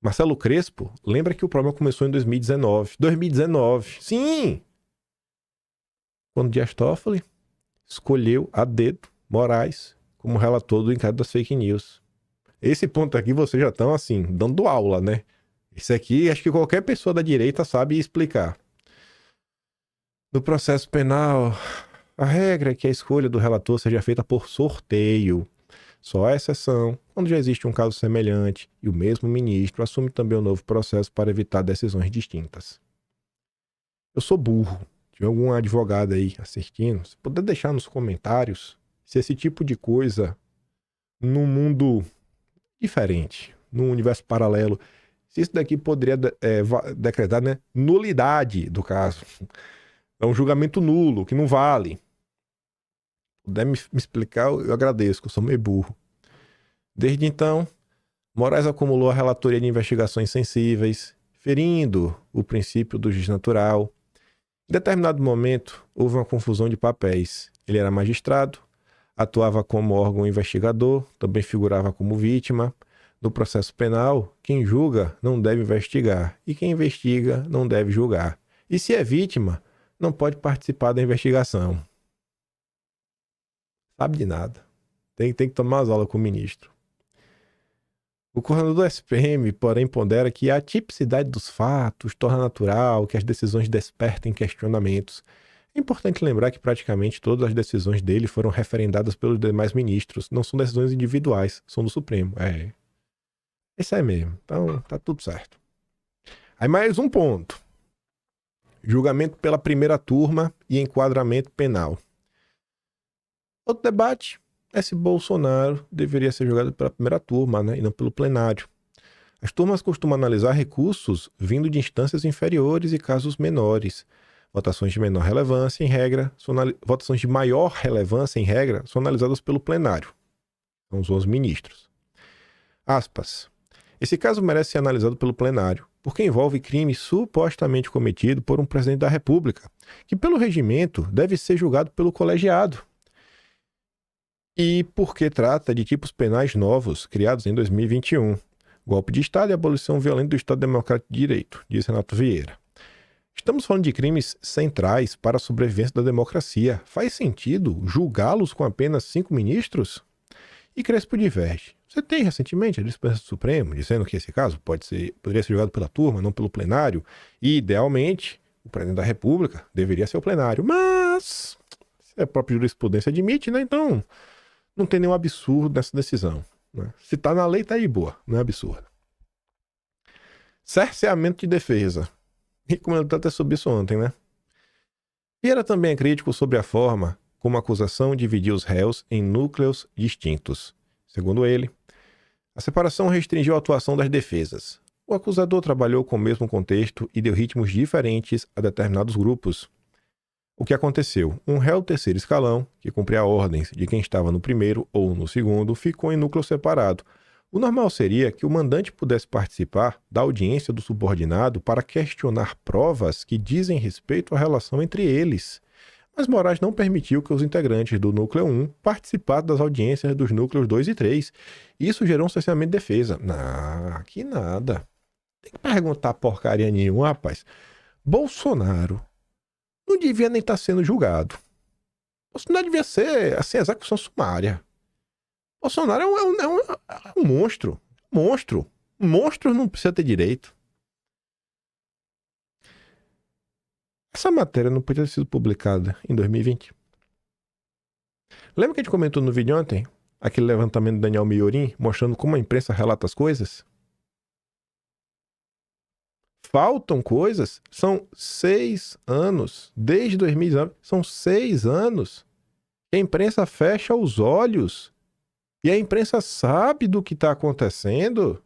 S6: Marcelo Crespo lembra que o problema começou em 2019. 2019, sim! Quando Dias Toffoli escolheu a dedo Moraes como relator do inquérito das fake news. Esse ponto aqui vocês já estão assim, dando aula, né? Isso aqui acho que qualquer pessoa da direita sabe explicar. No processo penal, a regra é que a escolha do relator seja feita por sorteio. Só a exceção quando já existe um caso semelhante e o mesmo ministro assume também um novo processo para evitar decisões distintas. Eu sou burro. Tiver algum advogado aí assistindo, você puder deixar nos comentários se esse tipo de coisa num mundo diferente, num universo paralelo, se isso daqui poderia decretar, né, nulidade do caso. É um julgamento nulo, que não vale. Puder me explicar, eu agradeço, que eu sou meio burro. Desde então, Moraes acumulou a relatoria de investigações sensíveis, ferindo o princípio do juiz natural. Em determinado momento, houve uma confusão de papéis. Ele era magistrado, atuava como órgão investigador, também figurava como vítima. No processo penal, quem julga não deve investigar, e quem investiga não deve julgar. E se é vítima, não pode participar da investigação. Sabe de nada. Tem que tomar as aulas com o ministro. O coordenador do SPM, porém, pondera que a tipicidade dos fatos torna natural que as decisões despertem questionamentos. É importante lembrar que praticamente todas as decisões dele foram referendadas pelos demais ministros. Não são decisões individuais, são do Supremo. Isso aí mesmo. Então, tá tudo certo. Aí mais um ponto. Julgamento pela primeira turma e enquadramento penal. Outro debate é se Bolsonaro deveria ser julgado pela primeira turma, né, e não pelo plenário. As turmas costumam analisar recursos vindo de instâncias inferiores e casos menores. Votações de menor relevância, em regra, votações de maior relevância, em regra, são analisadas pelo plenário. São os ministros. Aspas. Esse caso merece ser analisado pelo plenário, porque envolve crime supostamente cometido por um presidente da República, que pelo regimento deve ser julgado pelo colegiado. E porque trata de tipos penais novos, criados em 2021. Golpe de Estado e abolição violenta do Estado Democrático de Direito, diz Renato Vieira. Estamos falando de crimes centrais para a sobrevivência da democracia. Faz sentido julgá-los com apenas 5 ministros? E Crespo diverge. Você tem recentemente a dispensa do Supremo dizendo que esse caso poderia ser julgado pela turma, não pelo plenário, e idealmente o presidente da República deveria ser o plenário. Mas se a própria jurisprudência admite, né? Então não tem nenhum absurdo nessa decisão, né? Se tá na lei, tá aí boa, não é absurdo. Cerceamento de defesa. E comentou até sobre isso ontem, né? Vieira também é crítico sobre a forma como a acusação dividiu os réus em núcleos distintos. Segundo ele, a separação restringiu a atuação das defesas. O acusador trabalhou com o mesmo contexto e deu ritmos diferentes a determinados grupos. O que aconteceu? Um réu terceiro escalão, que cumpria ordens de quem estava no primeiro ou no segundo, ficou em núcleo separado. O normal seria que o mandante pudesse participar da audiência do subordinado para questionar provas que dizem respeito à relação entre eles. Mas Moraes não permitiu que os integrantes do núcleo 1 participassem das audiências dos núcleos 2 e 3. Isso gerou um cerceamento de defesa. Não, que nada. Tem que perguntar porcaria nenhuma, rapaz. Bolsonaro não devia nem estar sendo julgado. Bolsonaro devia ser, assim, execução sumária. Bolsonaro é um monstro. Monstro. Monstro não precisa ter direito. Essa matéria não podia ter sido publicada em 2020. Lembra que a gente comentou no vídeo ontem? Aquele levantamento do Daniel Miorin mostrando como a imprensa relata as coisas? faltam coisas. São 6 anos, desde 2019, são 6 anos que a imprensa fecha os olhos e a imprensa sabe do que está acontecendo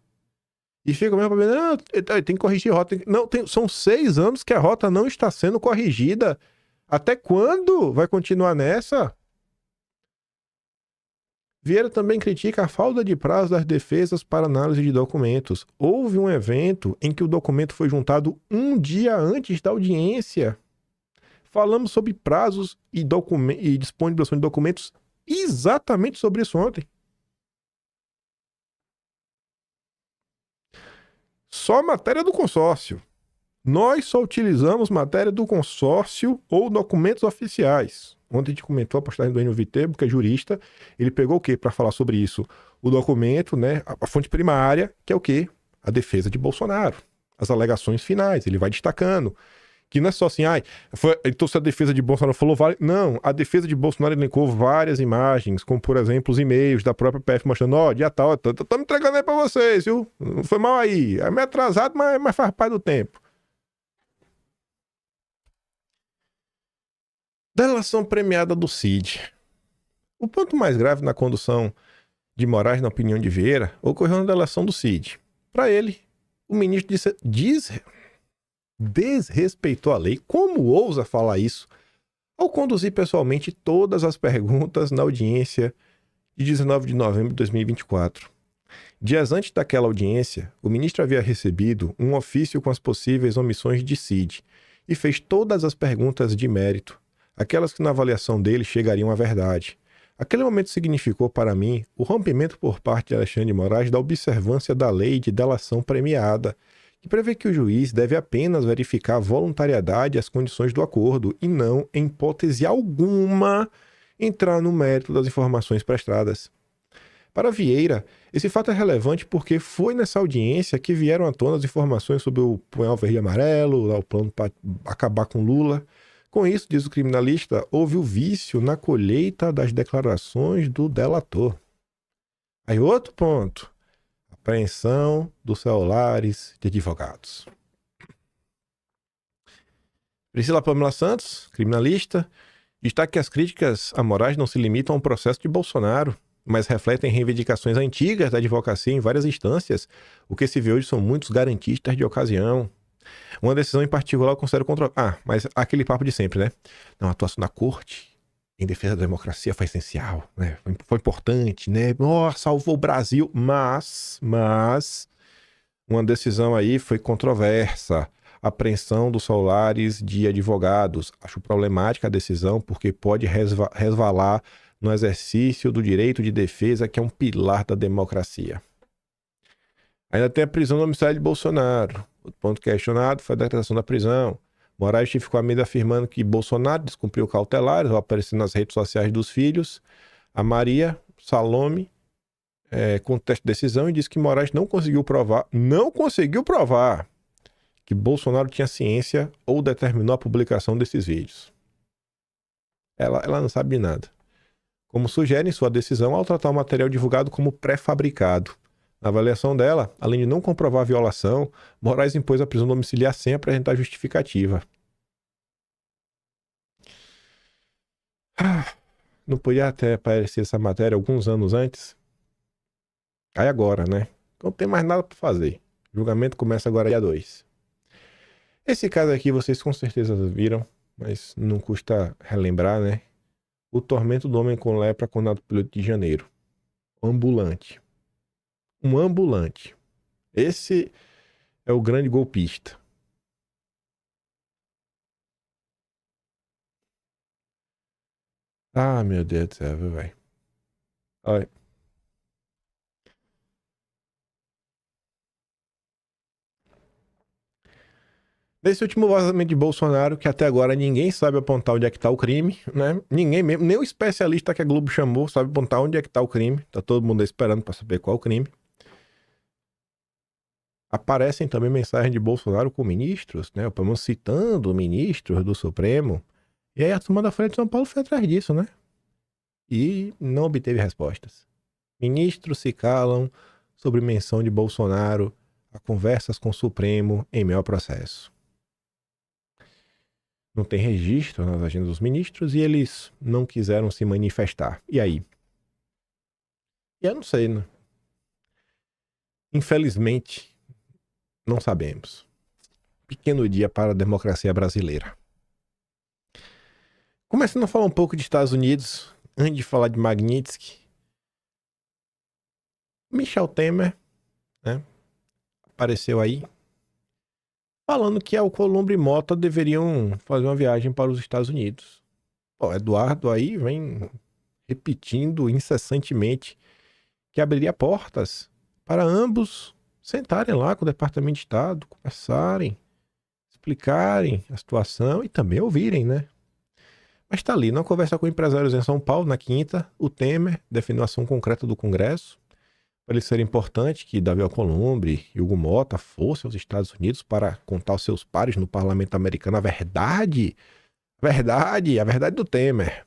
S6: e fica mesmo para ver, não, tem que corrigir a rota. Não, são 6 anos que a rota não está sendo corrigida. Até quando vai continuar nessa? Vieira também critica a falta de prazo das defesas para análise de documentos. Houve um evento em que o documento foi juntado um dia antes da audiência. Falamos sobre prazos e disponibilização de documentos exatamente sobre isso ontem. Só matéria do consórcio. Nós só utilizamos matéria do consórcio ou documentos oficiais. Ontem a gente comentou a postagem do Enio Viterbo, que é jurista. Ele pegou o quê para falar sobre isso? O documento, né, a fonte primária, que é o quê? A defesa de Bolsonaro. As alegações finais. Ele vai destacando. Que não é só assim, então se a defesa de Bolsonaro falou várias... Não, a defesa de Bolsonaro elencou várias imagens, como por exemplo os e-mails da própria PF mostrando, dia tal, estamos entregando aí para vocês, viu? Não foi mal aí. É meio atrasado, mas faz parte do tempo. Delação premiada do Cid. O ponto mais grave na condução de Moraes, na opinião de Vieira, ocorreu na delação do Cid. Para ele, o ministro desrespeitou a lei. Como ousa falar isso? Ao conduzir pessoalmente todas as perguntas na audiência de 19 de novembro de 2024. Dias antes daquela audiência, o ministro havia recebido um ofício com as possíveis omissões de Cid e fez todas as perguntas de mérito, aquelas que na avaliação dele chegariam à verdade. Aquele momento significou para mim o rompimento por parte de Alexandre de Moraes da observância da lei de delação premiada, que prevê que o juiz deve apenas verificar a voluntariedade e as condições do acordo e não, em hipótese alguma, entrar no mérito das informações prestadas. Para Vieira, esse fato é relevante porque foi nessa audiência que vieram à tona as informações sobre o punhal verde e amarelo, o plano para acabar com Lula. Com isso, diz o criminalista, houve o vício na colheita das declarações do delator. Aí outro ponto, apreensão dos celulares de advogados. Priscila Pamela Santos, criminalista, destaca que as críticas a Moraes não se limitam ao processo de Bolsonaro, mas refletem reivindicações antigas da advocacia em várias instâncias. O que se vê hoje são muitos garantistas de ocasião. Uma decisão em particular eu considero controversa. Mas aquele papo de sempre, né? Não, a atuação da corte em defesa da democracia foi essencial, né? Foi importante, né? Salvou o Brasil. Mas uma decisão aí foi controversa. Apreensão dos celulares de advogados. Acho problemática a decisão porque pode resvalar no exercício do direito de defesa, que é um pilar da democracia. Ainda tem a prisão domiciliar de Bolsonaro. O ponto questionado foi a decretação da prisão. Moraes ficou a meio afirmando que Bolsonaro descumpriu cautelares ao aparecer nas redes sociais dos filhos. A Maria Salome contesta a decisão e diz que Moraes não conseguiu provar que Bolsonaro tinha ciência ou determinou a publicação desses vídeos. Ela não sabe de nada. Como sugere em sua decisão ao tratar o material divulgado como pré-fabricado. Na avaliação dela, além de não comprovar a violação, Moraes impôs a prisão domiciliar sem apresentar justificativa. Não podia até aparecer essa matéria alguns anos antes? Aí agora, né? Não tem mais nada para fazer. O julgamento começa agora dia 2. Esse caso aqui vocês com certeza viram, mas não custa relembrar, né? O tormento do homem com lepra condenado pelo 8 de janeiro. Ambulante. Um ambulante. Esse é o grande golpista. Ah, meu Deus do céu, velho. Olha. Nesse último vazamento de Bolsonaro, que até agora ninguém sabe apontar onde é que tá o crime, né? Ninguém mesmo, nem o especialista que a Globo chamou sabe apontar onde é que tá o crime. Tá todo mundo esperando para saber qual é o crime. Aparecem também mensagens de Bolsonaro com ministros, né? Pelo menos citando ministros do Supremo. E aí a turma da Folha de São Paulo foi atrás disso, né? E não obteve respostas. Ministros se calam sobre menção de Bolsonaro a conversas com o Supremo em meio ao processo. Não tem registro nas agendas dos ministros e eles não quiseram se manifestar. E aí? E eu não sei, né? Infelizmente, não sabemos. Pequeno dia para a democracia brasileira. Começando a falar um pouco de Estados Unidos, antes de falar de Magnitsky. Michel Temer, né, apareceu aí, falando que Alcolumbre e Mota deveriam fazer uma viagem para os Estados Unidos. O Eduardo aí vem repetindo incessantemente que abriria portas para ambos sentarem lá com o Departamento de Estado, conversarem, explicarem a situação e também ouvirem, né? Mas está ali, numa conversa com empresários em São Paulo, na quinta, o Temer definiu a ação concreta do Congresso. Para ele ser importante que Davi Alcolumbre e Hugo Mota fossem aos Estados Unidos para contar aos seus pares no parlamento americano a verdade do Temer.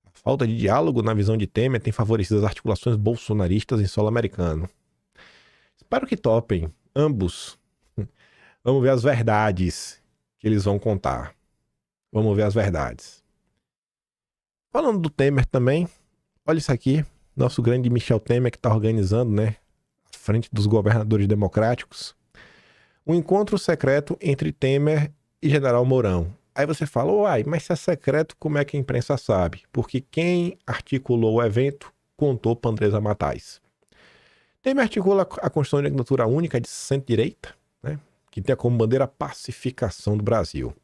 S6: A falta de diálogo na visão de Temer tem favorecido as articulações bolsonaristas em solo americano. Espero que topem, ambos. Vamos ver as verdades que eles vão contar. Vamos ver as verdades. Falando do Temer também, olha isso aqui. Nosso grande Michel Temer que está organizando, né, à frente dos governadores democráticos, um encontro secreto entre Temer e General Mourão. Aí você fala, uai, mas se é secreto, como é que a imprensa sabe? Porque quem articulou o evento contou para Andresa Matais. Temer articula a Constituição de Candidatura Única de centro-direita, né, que tem como bandeira a pacificação do Brasil.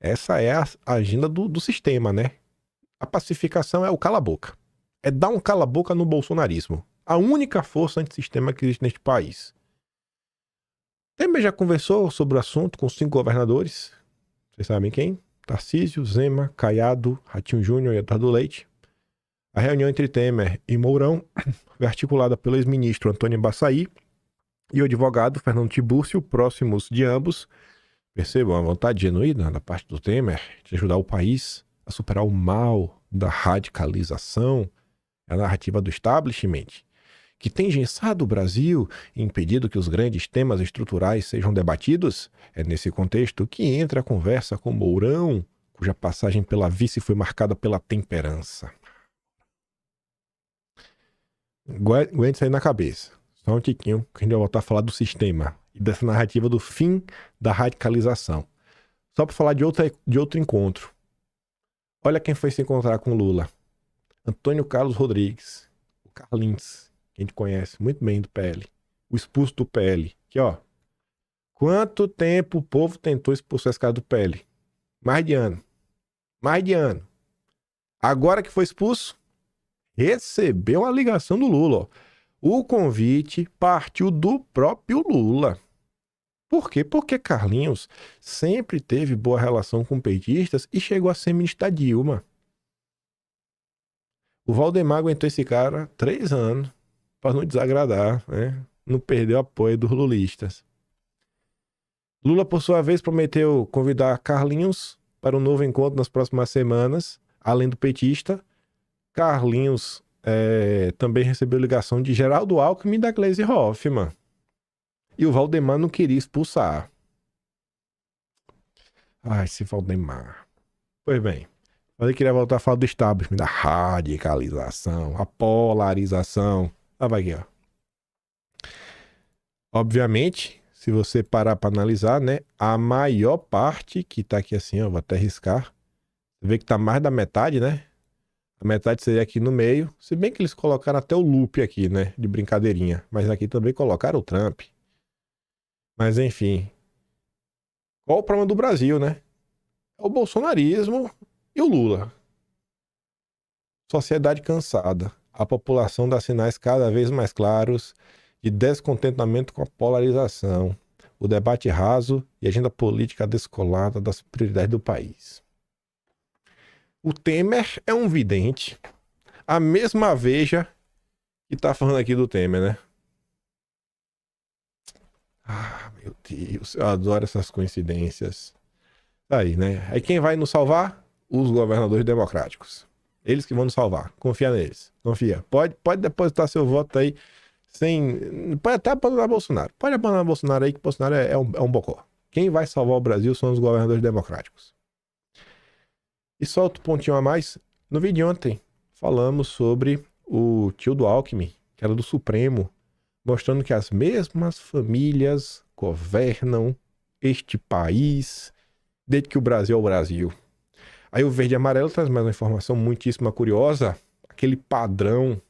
S6: Essa é a agenda do sistema, né? A pacificação é o cala-boca. É dar um cala-boca no bolsonarismo. A única força antissistema que existe neste país. Temer já conversou sobre o assunto com 5 governadores. Vocês sabem quem? Tarcísio, Zema, Caiado, Ratinho Júnior e Eduardo Leite. A reunião entre Temer e Mourão foi articulada pelo ex-ministro Antônio Embaçaí e o advogado Fernando Tiburcio, próximos de ambos. Percebam a vontade genuína da parte do Temer de ajudar o país a superar o mal da radicalização, a narrativa do establishment, que tem engessado o Brasil e impedido que os grandes temas estruturais sejam debatidos. É nesse contexto que entra a conversa com Mourão, cuja passagem pela vice foi marcada pela temperança. Aguente isso aí na cabeça. Só um tiquinho que a gente vai voltar a falar do sistema e dessa narrativa do fim da radicalização. Só para falar de outro encontro. Olha quem foi se encontrar com Lula. Antônio Carlos Rodrigues, o Carlinhos, que a gente conhece muito bem do PL, o expulso do PL. Aqui, ó. Quanto tempo o povo tentou expulsar esse cara do PL? Mais de ano. Agora que foi expulso, recebeu a ligação do Lula, ó. O convite partiu do próprio Lula. Por quê? Porque Carlinhos sempre teve boa relação com petistas e chegou a ser ministro da Dilma. O Valdemar aguentou esse cara 3 anos para não desagradar, né? Não perder o apoio dos lulistas. Lula, por sua vez, prometeu convidar Carlinhos para um novo encontro nas próximas semanas, além do petista. Carlinhos também recebeu ligação de Geraldo Alckmin e da Gleisi Hoffmann. E o Valdemar não queria expulsar. Ai, esse Valdemar. Pois bem, eu queria voltar a falar do establishment, da radicalização, a polarização. Vai aqui, ó. Obviamente, se você parar para analisar, né, a maior parte que tá aqui assim, ó, vou até riscar. Você vê que tá mais da metade, né? A metade seria aqui no meio. Se bem que eles colocaram até o Lupe aqui, né, de brincadeirinha. Mas aqui também colocaram o Trump. Mas enfim, qual o problema do Brasil, né? É o bolsonarismo e o Lula. Sociedade cansada. A população dá sinais cada vez mais claros de descontentamento com a polarização, o debate raso e a agenda política descolada das prioridades do país. O Temer é um vidente. A mesma Veja que tá falando aqui do Temer, né? Ah, meu Deus, eu adoro essas coincidências. Aí, né? Aí quem vai nos salvar? Os governadores democráticos. Eles que vão nos salvar. Confia neles. Confia. Pode depositar seu voto aí Pode até abandonar Bolsonaro. Pode abandonar Bolsonaro aí, que Bolsonaro é um bocó. Quem vai salvar o Brasil são os governadores democráticos. E só outro pontinho a mais. No vídeo de ontem, falamos sobre o tio do Alckmin, que era do Supremo, mostrando que as mesmas famílias governam este país desde que o Brasil é o Brasil. Aí o Verde e Amarelo traz mais uma informação muitíssima curiosa. Aquele padrão.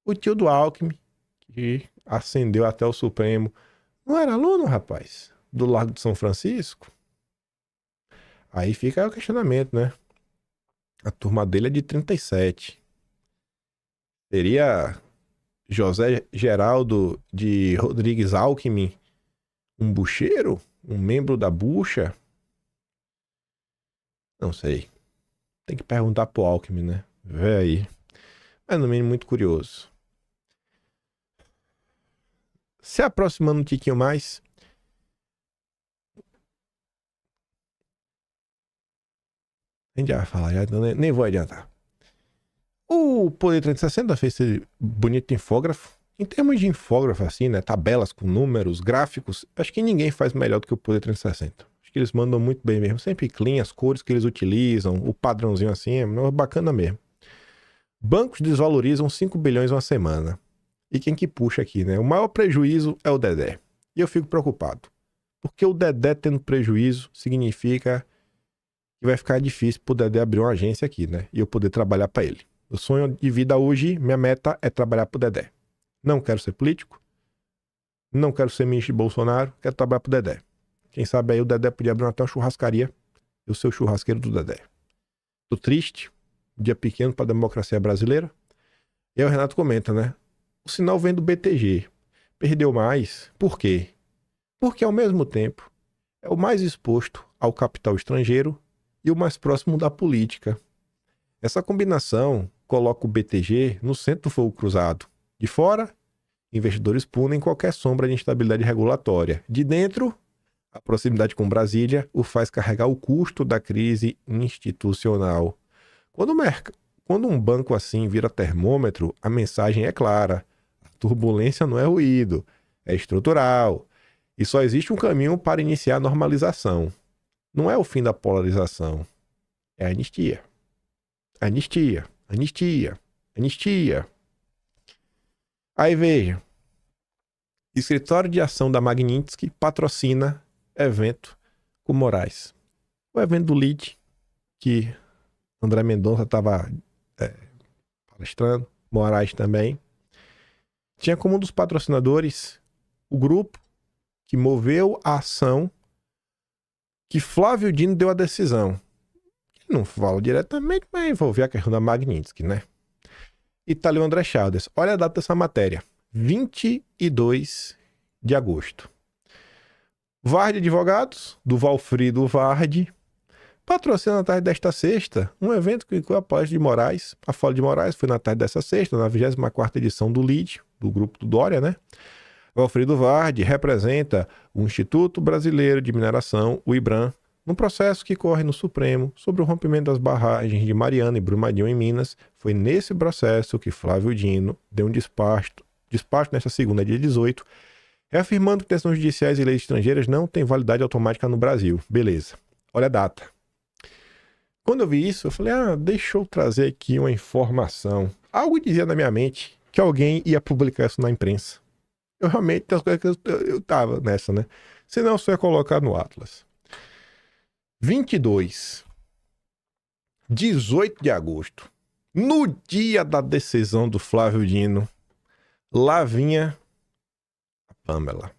S6: O tio do Alckmin, que ascendeu até o Supremo, não era aluno, rapaz, do Largo de São Francisco? Aí fica o questionamento, né? A turma dele é de 37. Seria José Geraldo de Rodrigues Alckmin um bucheiro? Um membro da bucha? Não sei. Tem que perguntar pro Alckmin, né? Vê aí. Mas no mínimo muito curioso. Se aproximando um tiquinho mais. A gente já vai falar, já, nem vou adiantar. O Poder 360 fez esse bonito infógrafo. Em termos de infógrafo, assim, né? Tabelas com números, gráficos. Acho que ninguém faz melhor do que o Poder 360. Acho que eles mandam muito bem mesmo. Sempre clean, as cores que eles utilizam, o padrãozinho assim, é bacana mesmo. Bancos desvalorizam 5 bilhões uma semana. E quem que puxa aqui, né? O maior prejuízo é o Dedé. E eu fico preocupado. Porque o Dedé tendo prejuízo significa que vai ficar difícil pro Dedé abrir uma agência aqui, né? E eu poder trabalhar para ele. O sonho de vida hoje, minha meta é trabalhar pro Dedé. Não quero ser político. Não quero ser ministro de Bolsonaro. Quero trabalhar pro Dedé. Quem sabe aí o Dedé podia abrir até uma churrascaria. Eu sou o churrasqueiro do Dedé. Tô triste. Dia pequeno pra democracia brasileira. E aí o Renato comenta, né? O sinal vem do BTG. Perdeu mais. Por quê? Porque ao mesmo tempo é o mais exposto ao capital estrangeiro e o mais próximo da política. Essa combinação coloca o BTG no centro do fogo cruzado. De fora, investidores punem qualquer sombra de instabilidade regulatória. De dentro, a proximidade com Brasília o faz carregar o custo da crise institucional. Quando um banco assim vira termômetro, a mensagem é clara. A turbulência não é ruído, é estrutural. E só existe um caminho para iniciar a normalização. Não é o fim da polarização, é a anistia. Anistia, anistia, anistia. Aí veja, Escritório de Ação da Magnitsky patrocina evento com Moraes. O evento do LEAD, que André Mendonça estava palestrando, Moraes também. Tinha como um dos patrocinadores o grupo que moveu a ação que Flávio Dino deu a decisão. Não falo diretamente, mas envolveu a questão da Magnitsky, né? E tá ali o André Chaldes. Olha a data dessa matéria. 22 de agosto. Varde Advogados, do Valfrido Varde, patrocina na tarde desta sexta um evento que inclui a palestra de Moraes. A fala de Moraes foi na tarde dessa sexta, na 24ª edição do LEAD, do grupo do Dória, né? Valfrido Varde representa o Instituto Brasileiro de Mineração, o IBRAM, num processo que corre no Supremo sobre o rompimento das barragens de Mariana e Brumadinho em Minas. Foi nesse processo que Flávio Dino deu um despacho nesta segunda, dia 18, reafirmando que decisões judiciais e leis estrangeiras não têm validade automática no Brasil. Beleza. Olha a data. Quando eu vi isso, eu falei, deixa eu trazer aqui uma informação. Algo dizia na minha mente que alguém ia publicar isso na imprensa. Eu realmente, das coisas que eu tava nessa, né? Senão eu só ia colocar no Atlas. 18 de agosto, no dia da decisão do Flávio Dino, lá vinha a Pamela.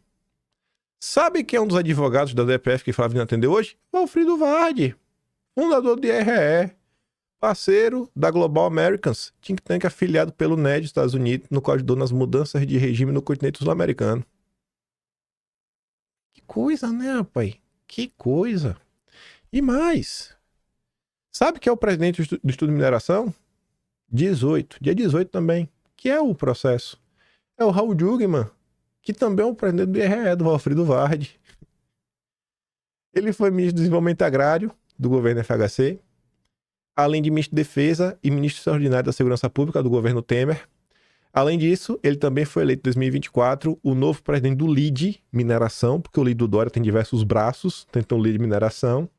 S6: Sabe quem é um dos advogados da DPF que Flávio Dino atendeu hoje? Valfrido Varde, fundador do IRE, parceiro da Global Americans, think tank afiliado pelo NED dos Estados Unidos, no qual ajudou nas mudanças de regime no continente sul-americano. Que coisa, né, rapaz? Que coisa. E mais, sabe quem é o presidente do Estudo de Mineração? Dia 18 também, que é o processo. É o Raul Jugman, que também é o presidente do IRE, do Valfrido Varde. Ele foi ministro do Desenvolvimento Agrário do governo FHC, além de ministro de Defesa e ministro extraordinário da Segurança Pública do governo Temer. Além disso, ele também foi eleito em 2024 o novo presidente do LIDE Mineração, porque o LIDE do Dória tem diversos braços, tem o LIDE Mineração,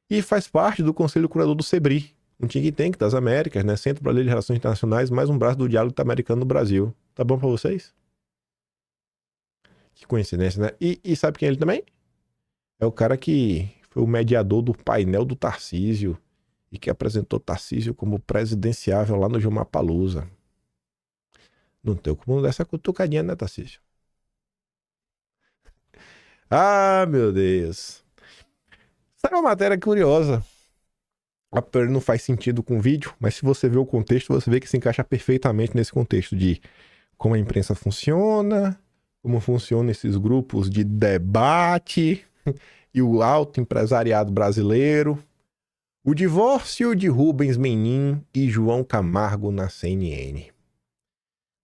S6: e faz parte do Conselho Curador do SEBRI, um think tank das Américas, né? Centro Brasileiro de Relações Internacionais, mais um braço do diálogo americano no Brasil. Tá bom pra vocês? Que coincidência, né? E sabe quem é ele também? É o cara que foi o mediador do painel do Tarcísio e que apresentou Tarcísio como presidenciável lá no Jumapalooza. Não tem como dar essa cutucadinha, né, Tarcísio? Ah, meu Deus. Sabe uma matéria curiosa? Não faz sentido com o vídeo, mas se você vê o contexto, você vê que se encaixa perfeitamente nesse contexto de como a imprensa funciona, como funcionam esses grupos de debate e o alto empresariado brasileiro. O divórcio de Rubens Menin e João Camargo na CNN.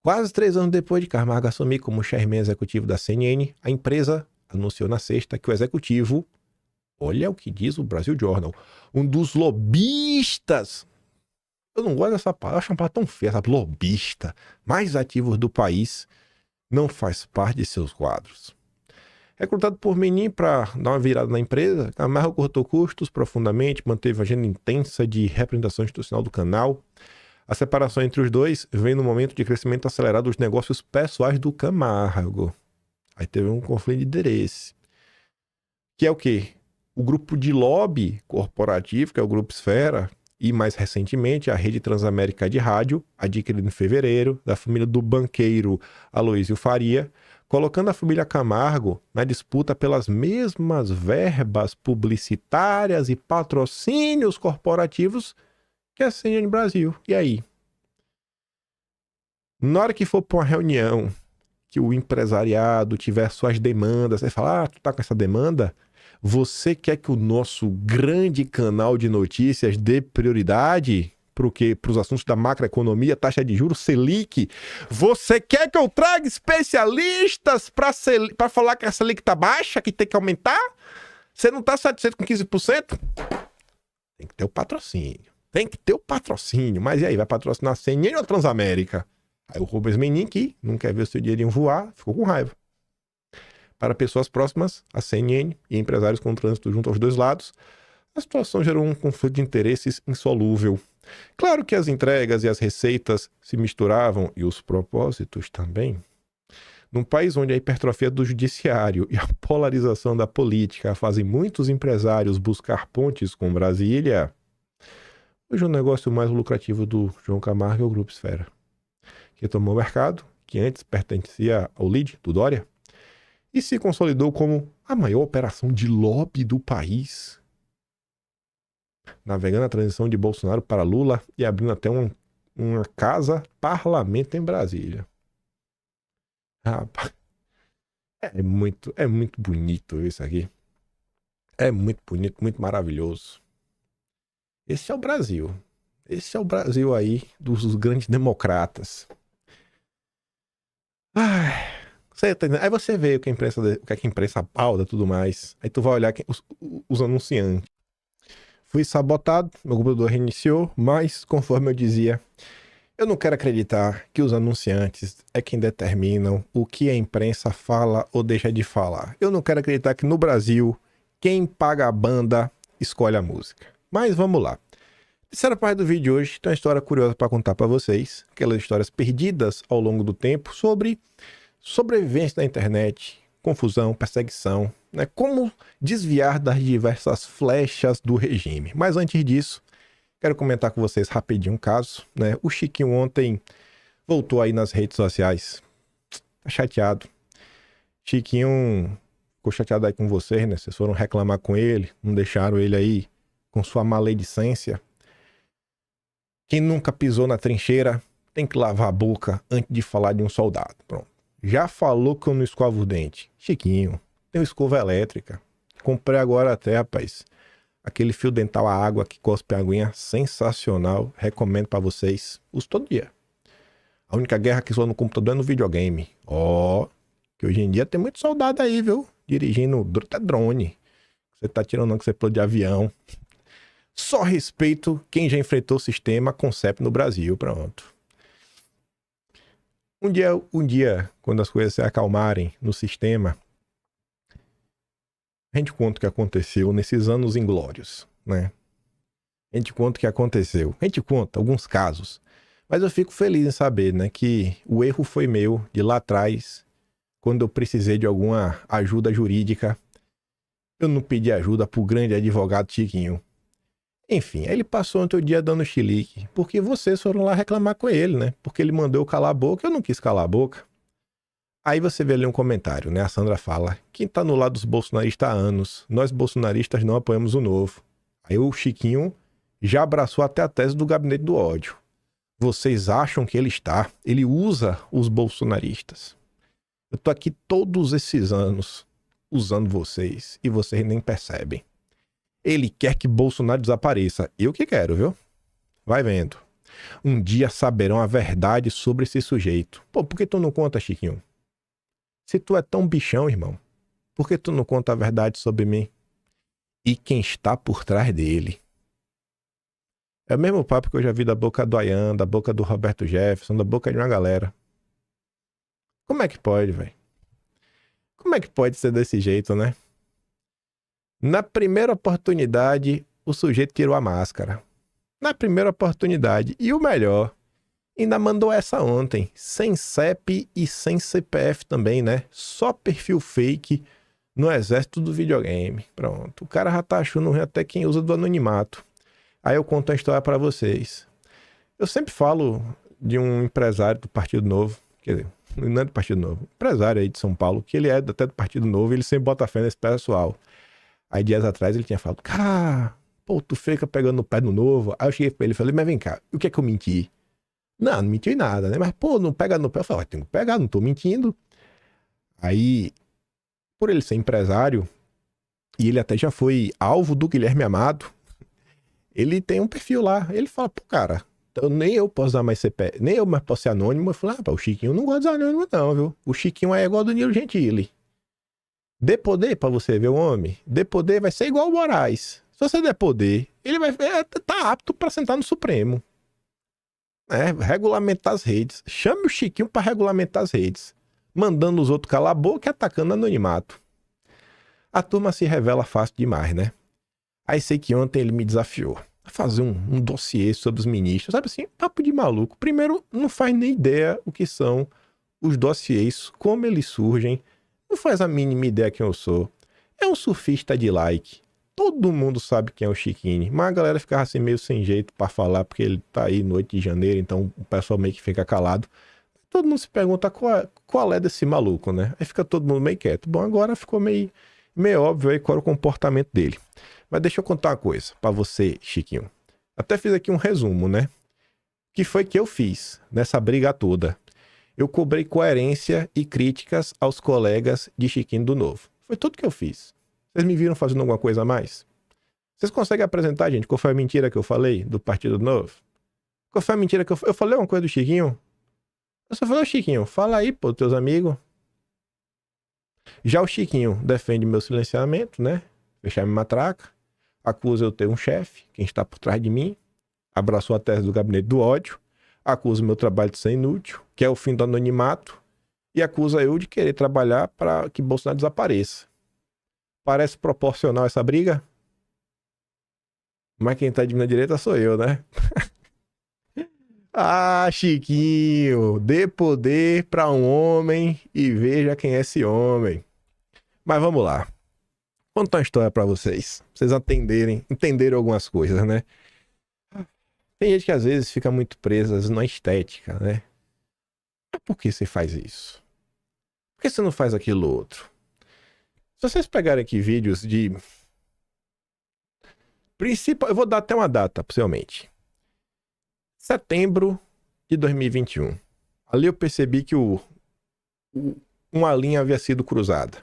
S6: Quase 3 anos depois de Camargo assumir como chairman executivo da CNN, a empresa anunciou na sexta que o executivo, olha o que diz o Brasil Journal, um dos lobistas, eu não gosto dessa palavra, eu acho uma palavra tão feia, sabe? Lobista, mais ativos do país, não faz parte de seus quadros. Recrutado por Menin para dar uma virada na empresa, Camargo cortou custos profundamente, manteve a agenda intensa de representação institucional do canal. A separação entre os dois vem no momento de crescimento acelerado dos negócios pessoais do Camargo. Aí teve um conflito de interesse. Que é o quê? O grupo de lobby corporativo, que é o Grupo Esfera, e mais recentemente a Rede Transamérica de Rádio, adquirida em fevereiro, da família do banqueiro Aloysio Faria, colocando a família Camargo na disputa pelas mesmas verbas publicitárias e patrocínios corporativos que a CNN Brasil. E aí? Na hora que for para uma reunião, que o empresariado tiver suas demandas, você fala, tu tá com essa demanda? Você quer que o nosso grande canal de notícias dê prioridade para os assuntos da macroeconomia, taxa de juros, Selic? Você quer que eu traga especialistas para falar que a Selic tá baixa, que tem que aumentar? Você não tá satisfeito com 15%? Tem que ter o patrocínio. Tem que ter o patrocínio. Mas e aí, vai patrocinar a CNN ou a Transamérica? Aí o Rubens Menin, que não quer ver o seu dinheirinho voar, ficou com raiva. Para pessoas próximas, a CNN e empresários com trânsito junto aos dois lados, a situação gerou um conflito de interesses insolúvel. Claro que as entregas e as receitas se misturavam e os propósitos também. Num país onde a hipertrofia do judiciário e a polarização da política fazem muitos empresários buscar pontes com Brasília, hoje o negócio mais lucrativo do João Camargo é o Grupo Esfera, que tomou o mercado, que antes pertencia ao LIDE, do Dória, e se consolidou como a maior operação de lobby do país, navegando a transição de Bolsonaro para Lula e abrindo até uma casa-parlamento em Brasília. Rapaz, é muito bonito isso aqui. É muito bonito, muito maravilhoso. Esse é o Brasil. Esse é o Brasil aí dos grandes democratas. Ai... Aí você vê o que a imprensa pauta e tudo mais. Aí tu vai olhar os anunciantes. Fui sabotado, meu computador reiniciou, mas, conforme eu dizia, eu não quero acreditar que os anunciantes é quem determinam o que a imprensa fala ou deixa de falar. Eu não quero acreditar que no Brasil, quem paga a banda escolhe a música. Mas vamos lá. Terceira parte do vídeo de hoje tem uma história curiosa para contar para vocês. Aquelas histórias perdidas ao longo do tempo sobre sobrevivência na internet, confusão, perseguição, né? Como desviar das diversas flechas do regime. Mas antes disso, quero comentar com vocês rapidinho um caso, né? O Chiquinho ontem voltou aí nas redes sociais. Tá chateado. Chiquinho ficou chateado aí com vocês, né? Vocês foram reclamar com ele, não deixaram ele aí com sua maledicência. Quem nunca pisou na trincheira tem que lavar a boca antes de falar de um soldado. Pronto. Já falou que eu não escovo o dente. Chiquinho, tem escova elétrica. Comprei agora até, rapaz. Aquele fio dental a água que cospe a aguinha, sensacional. Recomendo pra vocês. Uso todo dia. A única guerra que sou no computador é no videogame. Que hoje em dia tem muito soldado aí, viu? Dirigindo até drone. Você tá tirando não que você pulou de avião. Só respeito quem já enfrentou o sistema Concept no Brasil. Pronto. Um dia, quando as coisas se acalmarem no sistema, a gente conta o que aconteceu nesses anos inglórios, né? A gente conta o que aconteceu. A gente conta alguns casos. Mas eu fico feliz em saber, né, que o erro foi meu de lá atrás, quando eu precisei de alguma ajuda jurídica. Eu não pedi ajuda pro grande advogado Chiquinho. Enfim, aí ele passou ontem o dia dando chilique, porque vocês foram lá reclamar com ele, né? Porque ele mandou eu calar a boca, eu não quis calar a boca. Aí você vê ali um comentário, né? A Sandra fala, quem tá no lado dos bolsonaristas há anos, nós bolsonaristas não apoiamos o novo. Aí o Chiquinho já abraçou até a tese do gabinete do ódio. Vocês acham que ele usa os bolsonaristas. Eu tô aqui todos esses anos usando vocês e vocês nem percebem. Ele quer que Bolsonaro desapareça. Eu que quero, viu? Vai vendo. Um dia saberão a verdade sobre esse sujeito. Pô, por que tu não conta, Chiquinho? Se tu é tão bichão, irmão, por que tu não conta a verdade sobre mim? E quem está por trás dele? É o mesmo papo que eu já vi da boca do Ayan, da boca do Roberto Jefferson, da boca de uma galera. Como é que pode, velho? Como é que pode ser desse jeito, né? Na primeira oportunidade, o sujeito tirou a máscara. Na primeira oportunidade. E o melhor, ainda mandou essa ontem. Sem CEP e sem CPF também, né? Só perfil fake no exército do videogame. Pronto. O cara já tá achando ruim até quem usa do anonimato. Aí eu conto uma história pra vocês. Eu sempre falo de um empresário do Partido Novo. Quer dizer, não é do Partido Novo. Empresário aí de São Paulo, que ele é até do Partido Novo e ele sempre bota fé nesse pessoal. Aí dias atrás ele tinha falado, cara, pô, tu fica pegando no pé do Novo. Aí eu cheguei pra ele e falei, mas vem cá, o que é que eu menti? Não menti em nada, né? Mas pô, não pega no pé. Eu falei, tenho que pegar, não tô mentindo. Aí, por ele ser empresário, e ele até já foi alvo do Guilherme Amado, ele tem um perfil lá. Ele fala, pô, cara, então nem eu posso dar mais CPF, nem eu mais posso ser anônimo. Eu falei, o Chiquinho não gosta de anônimo não, viu? O Chiquinho é igual do Nilo Gentili. Dê poder pra você ver o homem. Dê poder vai ser igual o Moraes. Se você der poder, ele vai tá apto pra sentar no Supremo. Regulamentar as redes. Chame o Chiquinho pra regulamentar as redes. Mandando os outros calar a boca e atacando anonimato. A turma se revela fácil demais, né? Aí sei que ontem ele me desafiou a fazer um dossiê sobre os ministros. Sabe assim, papo de maluco. Primeiro, não faz nem ideia o que são os dossiês, como eles surgem. Não faz a mínima ideia quem eu sou. É um surfista de like. Todo mundo sabe quem é o Chiquinho. Mas a galera ficava assim meio sem jeito pra falar, porque ele tá aí no 8 de janeiro, então o pessoal meio que fica calado. Todo mundo se pergunta qual é desse maluco, né? Aí fica todo mundo meio quieto. Bom, agora ficou meio óbvio aí qual é o comportamento dele. Mas deixa eu contar uma coisa pra você, Chiquinho. Até fiz aqui um resumo, né? O que foi que eu fiz nessa briga toda? Eu cobrei coerência e críticas aos colegas de Chiquinho do Novo. Foi tudo que eu fiz. Vocês me viram fazendo alguma coisa a mais? Vocês conseguem apresentar, gente, qual foi a mentira que eu falei do Partido Novo? Qual foi a mentira que eu falei alguma coisa do Chiquinho? Eu só falei, Chiquinho, fala aí, pô, teus amigos. Já o Chiquinho defende meu silenciamento, né? Fechar minha matraca. Acusa eu ter um chefe, quem está por trás de mim. Abraçou a tese do gabinete do ódio. Acusa o meu trabalho de ser inútil, que é o fim do anonimato. E acusa eu de querer trabalhar para que Bolsonaro desapareça. Parece proporcional essa briga? Mas quem tá de minha direita sou eu, né? Ah, Chiquinho, dê poder para um homem e veja quem é esse homem. Mas vamos lá. Vou contar uma história para vocês. Pra vocês entenderem algumas coisas, né? Tem gente que às vezes fica muito presa na estética, né? Mas por que você faz isso? Por que você não faz aquilo outro? Se vocês pegarem aqui vídeos de... Eu vou dar até uma data, possivelmente. Setembro de 2021. Ali eu percebi que uma linha havia sido cruzada.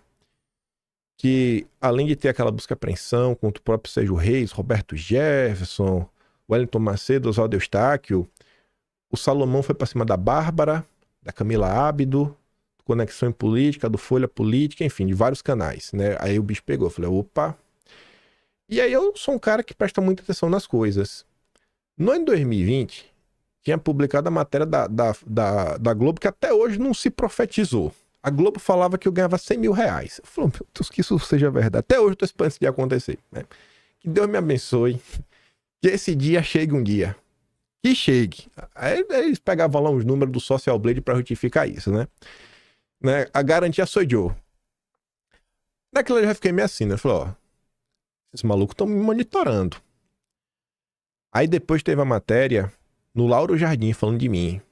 S6: Que, além de ter aquela busca e apreensão contra o próprio Sérgio Reis, Roberto Jefferson, Wellington Macedo, Oswaldo Eustáquio, o Salomão foi para cima da Bárbara, da Camila Ábido, do Conexão em Política, do Folha Política, enfim, de vários canais, né? Aí o bicho pegou, eu falei, opa. E aí eu sou um cara que presta muita atenção nas coisas. No ano 2020, tinha publicado a matéria da Globo que até hoje não se profetizou. A Globo falava que eu ganhava 100 mil reais. Eu falei, meu Deus, que isso seja verdade. Até hoje eu tô esperando isso de acontecer, né? Que Deus me abençoe. Que esse dia chegue um dia. Que chegue. Aí eles pegavam lá uns números do Social Blade pra justificar isso, né? A garantia sou eu. Naquilo eu já fiquei meio assim, né? Eu falei, ó, esses malucos estão me monitorando. Aí depois teve a matéria no Lauro Jardim falando de mim.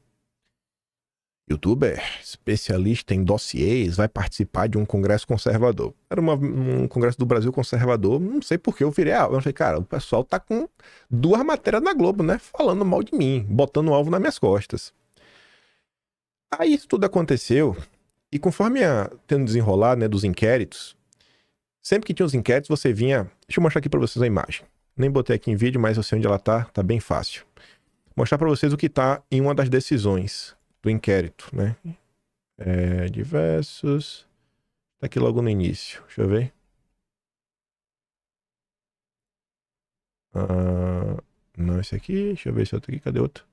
S6: Youtuber, especialista em dossiês, vai participar de um congresso conservador. Era um congresso do Brasil conservador, não sei por que eu virei alvo. Eu falei, cara, o pessoal tá com 2 matérias na Globo, né? Falando mal de mim, botando um alvo nas minhas costas. Aí isso tudo aconteceu, e conforme tendo desenrolado, né, dos inquéritos, sempre que tinha os inquéritos, você vinha... Deixa eu mostrar aqui pra vocês a imagem. Nem botei aqui em vídeo, mas eu sei onde ela tá bem fácil. Mostrar pra vocês o que tá em uma das decisões do inquérito, né? Diversos... Tá aqui logo no início. Deixa eu ver. Não, esse aqui. Deixa eu ver esse outro aqui. Cadê outro?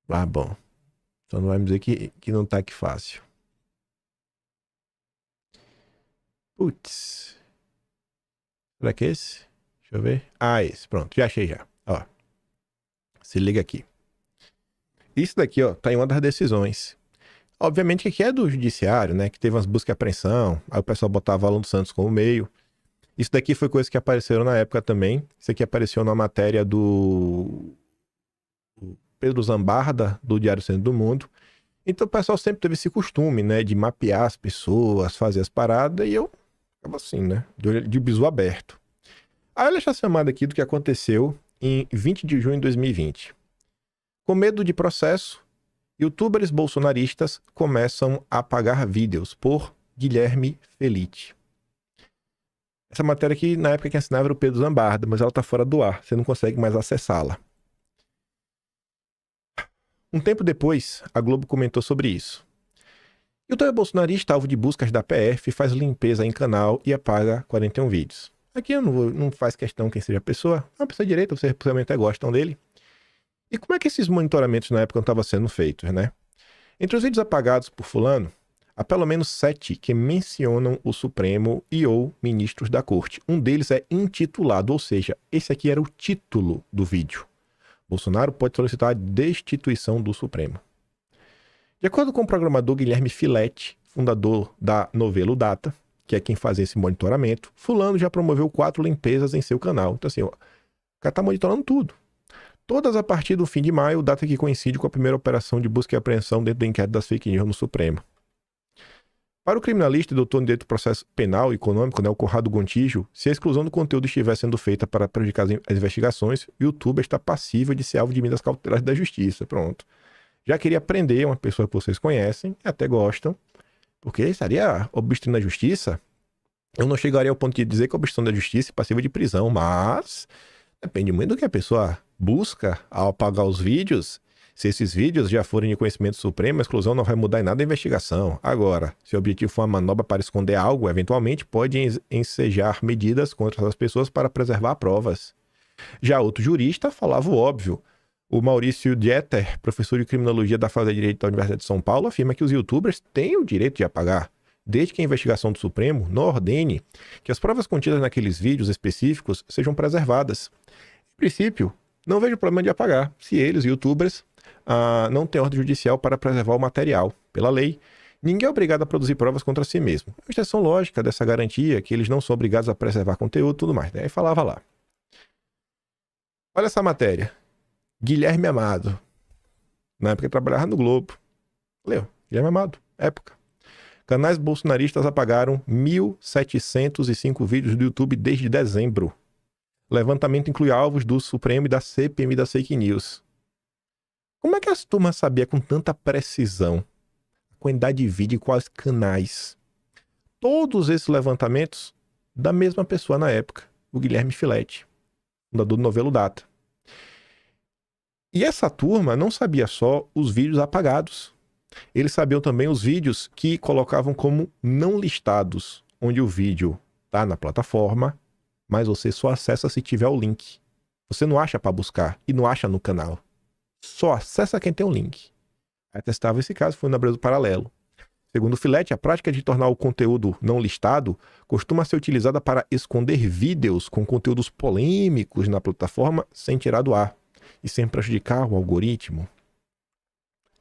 S6: Ah, bom. Então não vai me dizer que não tá aqui fácil. Putz. Será que é esse? Deixa eu ver. Ah, esse. Pronto. Já achei já. Ó. Se liga aqui. Isso daqui, ó, tá em uma das decisões. Obviamente que aqui é do judiciário, né? Que teve umas buscas e apreensão. Aí o pessoal botava Alan dos Santos como meio. Isso daqui foi coisa que apareceram na época também. Isso aqui apareceu na matéria do Pedro Zambarda, do Diário Centro do Mundo. Então o pessoal sempre teve esse costume, né? De mapear as pessoas, fazer as paradas. E eu ficava assim, né? De bizu aberto. Aí olha essa chamada aqui do que aconteceu em 20 de junho de 2020. Com medo de processo, youtubers bolsonaristas começam a apagar vídeos, por Guilherme Felite. Essa matéria aqui, na época quem assinava era o Pedro Zambarda, mas ela tá fora do ar, você não consegue mais acessá-la. Um tempo depois, a Globo comentou sobre isso. Youtuber bolsonarista, alvo de buscas da PF, faz limpeza em canal e apaga 41 vídeos. Aqui eu não faz questão quem seja a pessoa. É uma pessoa direita, vocês possivelmente até gostam dele. E como é que esses monitoramentos na época não estavam sendo feitos, né? Entre os vídeos apagados por fulano, há pelo menos 7 que mencionam o Supremo e ou ministros da corte. Um deles é intitulado, ou seja, esse aqui era o título do vídeo. Bolsonaro pode solicitar a destituição do Supremo. De acordo com o programador Guilherme Filete, fundador da Novelo Data, que é quem faz esse monitoramento, fulano já promoveu 4 limpezas em seu canal. Então assim, ó, o cara tá monitorando tudo. Todas a partir do fim de maio, data que coincide com a primeira operação de busca e apreensão dentro do inquérito das fake news no Supremo. Para o criminalista e doutor em direito do processo penal e econômico, né, o Conrado Gontijo, se a exclusão do conteúdo estiver sendo feita para prejudicar as investigações, o YouTube está passível de ser alvo de medidas cautelares da justiça. Pronto. Já queria prender uma pessoa que vocês conhecem e até gostam, porque estaria obstruindo a justiça. Eu não chegaria ao ponto de dizer que a obstrução da justiça é passível de prisão, mas depende muito do que a pessoa busca ao apagar os vídeos. Se esses vídeos já forem de conhecimento supremo, a exclusão não vai mudar em nada a investigação. Agora, se o objetivo for uma manobra para esconder algo, eventualmente pode ensejar medidas contra essas pessoas para preservar provas. Já outro jurista falava o óbvio. O Maurício Dieter, professor de criminologia da Faculdade de Direito da Universidade de São Paulo, afirma que os youtubers têm o direito de apagar, desde que a investigação do Supremo não ordene que as provas contidas naqueles vídeos específicos sejam preservadas. Em princípio, não vejo problema de apagar, se eles, youtubers, não têm ordem judicial para preservar o material. Pela lei, ninguém é obrigado a produzir provas contra si mesmo. É uma extensão lógica dessa garantia que eles não são obrigados a preservar conteúdo e tudo mais. Aí falava lá. Olha essa matéria. Guilherme Amado. Na época ele trabalhava no Globo. Leu? Guilherme Amado. Época. Canais bolsonaristas apagaram 1.705 vídeos do YouTube desde dezembro. Levantamento inclui alvos do Supremo e da CPMI das fake news. Como é que as turmas sabiam com tanta precisão a quantidade de vídeo e quais canais? Todos esses levantamentos da mesma pessoa na época, o Guilherme Filete, fundador do Novelo Data. E essa turma não sabia só os vídeos apagados. Eles sabiam também os vídeos que colocavam como não listados, onde o vídeo está na plataforma, mas você só acessa se tiver o link. Você não acha para buscar e não acha no canal. Só acessa quem tem o link. Aí testava esse caso, foi no Brasil Paralelo. Segundo o Filete, a prática de tornar o conteúdo não listado costuma ser utilizada para esconder vídeos com conteúdos polêmicos na plataforma sem tirar do ar e sem prejudicar o algoritmo.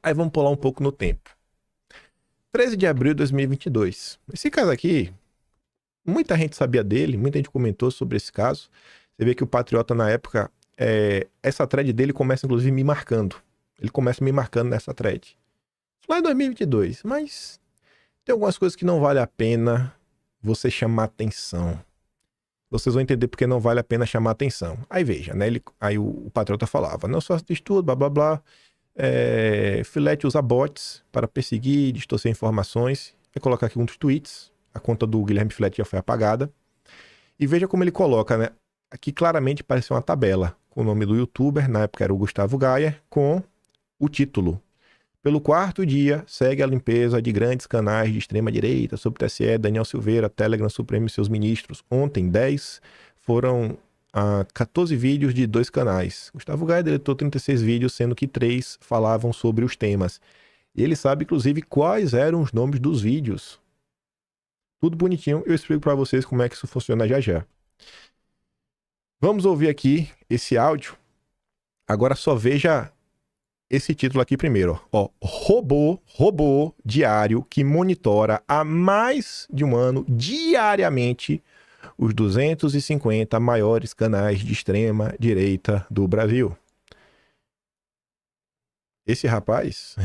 S6: Aí vamos pular um pouco no tempo. 13 de abril de 2022. Esse caso aqui, muita gente sabia dele, muita gente comentou sobre esse caso. Você vê que o Patriota, na época, essa thread dele começa, inclusive, me marcando. Ele começa me marcando nessa thread. Lá em 2022. Mas tem algumas coisas que não vale a pena você chamar atenção. Vocês vão entender porque não vale a pena chamar atenção. Aí veja, né? Aí o Patriota falava, não só de estudo, blá, blá, blá. Filete usa bots para perseguir e distorcer informações. Vou colocar aqui uns tweets. A conta do Guilherme Filete já foi apagada. E veja como ele coloca, né? Aqui claramente parece uma tabela com o nome do youtuber, na época era o Gustavo Gaia, com o título. Pelo quarto dia, segue a limpeza de grandes canais de extrema-direita sobre o TSE, Daniel Silveira, Telegram Supremo e seus ministros. Ontem, 10, foram 14 vídeos de 2 canais. Gustavo Gaia deletou 36 vídeos, sendo que 3 falavam sobre os temas. E ele sabe, inclusive, quais eram os nomes dos vídeos. Tudo bonitinho, eu explico para vocês como é que isso funciona já já. Vamos ouvir aqui esse áudio. Agora só veja esse título aqui primeiro, ó. Robô diário que monitora há mais de um ano, diariamente, os 250 maiores canais de extrema direita do Brasil. Esse rapaz,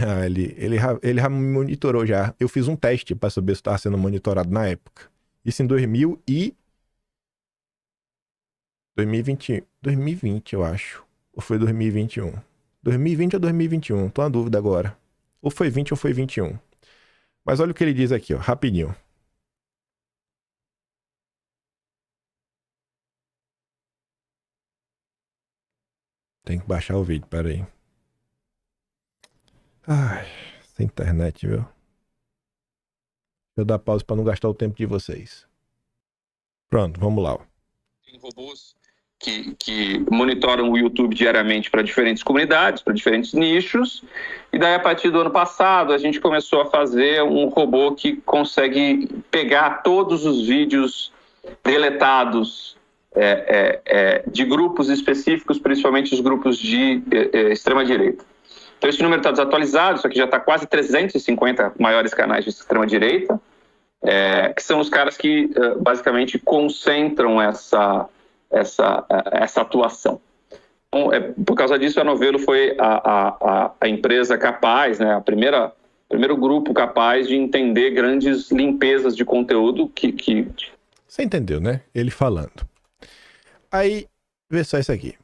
S6: ele já me monitorou já. Eu fiz um teste para saber se estava sendo monitorado na época. Isso em 2020, eu acho. Ou foi 2021? 2020 ou 2021, tô na dúvida agora. Ou foi 20 ou foi 21. Mas olha o que ele diz aqui, ó, rapidinho. Tem que baixar o vídeo, peraí. Ai, essa internet, viu? Eu dar pausa para não gastar o tempo de vocês. Pronto, vamos lá.
S7: Tem robôs que monitoram o YouTube diariamente para diferentes comunidades, para diferentes nichos. E daí, a partir do ano passado, a gente começou a fazer um robô que consegue pegar todos os vídeos deletados de grupos específicos, principalmente os grupos de extrema-direita. Então, esse número está desatualizado, isso aqui já está quase 350 maiores canais de extrema-direita, que são os caras que, basicamente, concentram essa atuação. Então, por causa disso, a Novelo foi a empresa capaz, né, primeiro grupo capaz de entender grandes limpezas de conteúdo que...
S6: Você entendeu, né? Ele falando. Aí, vê só isso aqui.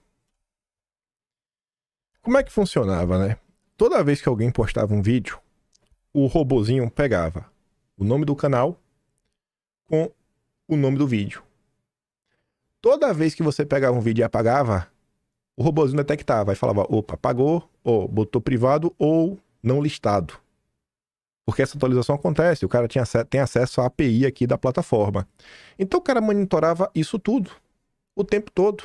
S6: Como é que funcionava, né? Toda vez que alguém postava um vídeo, o robozinho pegava o nome do canal com o nome do vídeo. Toda vez que você pegava um vídeo e apagava, o robozinho detectava e falava, opa, apagou, ou botou privado ou não listado. Porque essa atualização acontece, o cara tem acesso à API aqui da plataforma. Então o cara monitorava isso tudo, o tempo todo.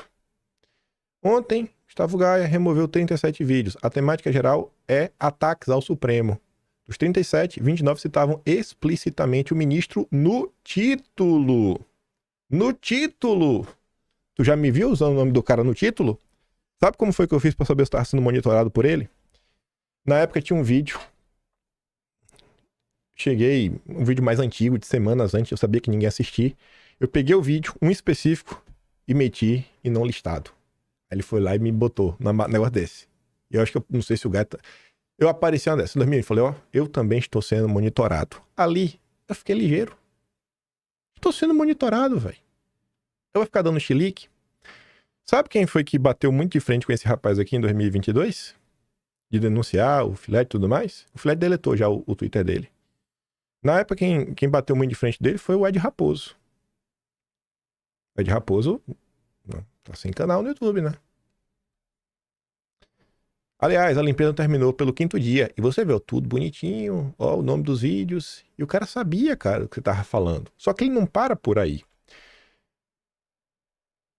S6: Ontem, Gustavo Gaia removeu 37 vídeos. A temática geral é ataques ao Supremo. Dos 37, 29 citavam explicitamente o ministro no título. No título! Tu já me viu usando o nome do cara no título? Sabe como foi que eu fiz para saber se estava sendo monitorado por ele? Na época tinha um vídeo. Cheguei, um vídeo mais antigo, de semanas antes, eu sabia que ninguém ia assistir. Eu peguei o vídeo, um específico, e meti e não listado. Aí ele foi lá e me botou num negócio desse. Eu acho que eu não sei se o gato... Eu apareci uma dessas, 2000, e falei, ó, eu também estou sendo monitorado. Ali, eu fiquei ligeiro. Estou sendo monitorado, velho. Eu vou ficar dando chilique. Sabe quem foi que bateu muito de frente com esse rapaz aqui em 2022? De denunciar o Filete e tudo mais? O Filete deletou já o Twitter dele. Na época, quem bateu muito de frente dele foi o Ed Raposo. O Ed Raposo tá sem canal no YouTube, né? Aliás, a limpeza terminou pelo 5º dia. E você viu tudo bonitinho, ó, o nome dos vídeos. E o cara sabia, cara, o que você tava falando. Só que ele não para por aí.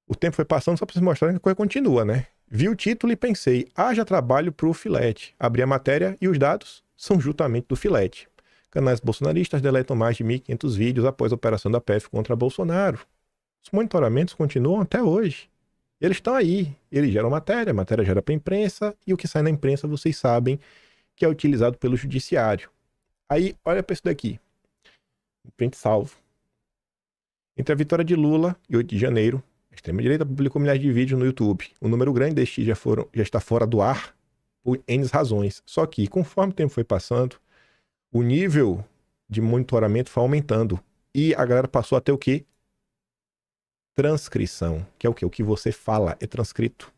S6: O tempo foi passando só pra vocês mostrarem que a coisa continua, né? Vi o título e pensei, haja trabalho pro Filete. Abri a matéria e os dados são justamente do Filete. Canais bolsonaristas deletam mais de 1.500 vídeos após a operação da PF contra Bolsonaro. Os monitoramentos continuam até hoje. Eles estão aí, eles geram matéria, a matéria gera para a imprensa, e o que sai na imprensa vocês sabem que é utilizado pelo judiciário. Aí, olha para isso daqui. Print salvo. Entre a vitória de Lula e 8 de janeiro, a extrema-direita publicou milhares de vídeos no YouTube. Um número grande destes já está fora do ar por N razões. Só que, conforme o tempo foi passando, o nível de monitoramento foi aumentando. E a galera passou a ter o quê? Transcrição. Que é o quê? O que você fala é transcrito.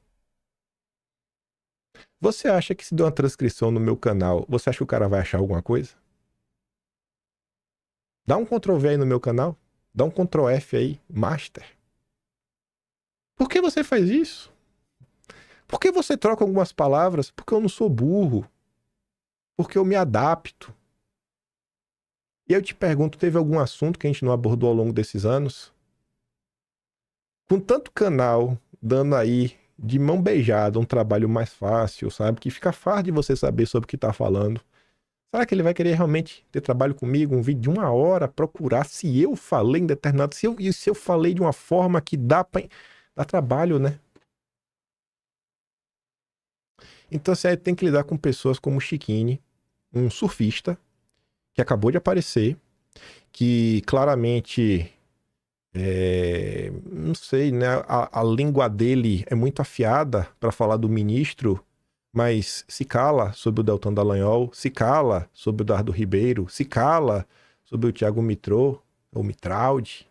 S6: Você acha que se der uma transcrição no meu canal, você acha que o cara vai achar alguma coisa? Dá um Ctrl V aí no meu canal. Dá um Ctrl F aí, Master. Por que você faz isso? Por que você troca algumas palavras? Porque eu não sou burro. Porque eu me adapto. E eu te pergunto, teve algum assunto que a gente não abordou ao longo desses anos? Com tanto canal dando aí de mão beijada um trabalho mais fácil, sabe? Que fica fácil de você saber sobre o que tá falando. Será que ele vai querer realmente ter trabalho comigo, um vídeo de 1 hora, procurar se eu falei em determinado... Se eu falei de uma forma que dá trabalho, né? Então você tem que lidar com pessoas como o Chiquini, um surfista, que acabou de aparecer, que claramente... não sei, né? A língua dele é muito afiada para falar do ministro, mas se cala sobre o Deltan Dallagnol, se cala sobre o Dardo Ribeiro, se cala sobre o Thiago Mitrô, ou Mitraldi,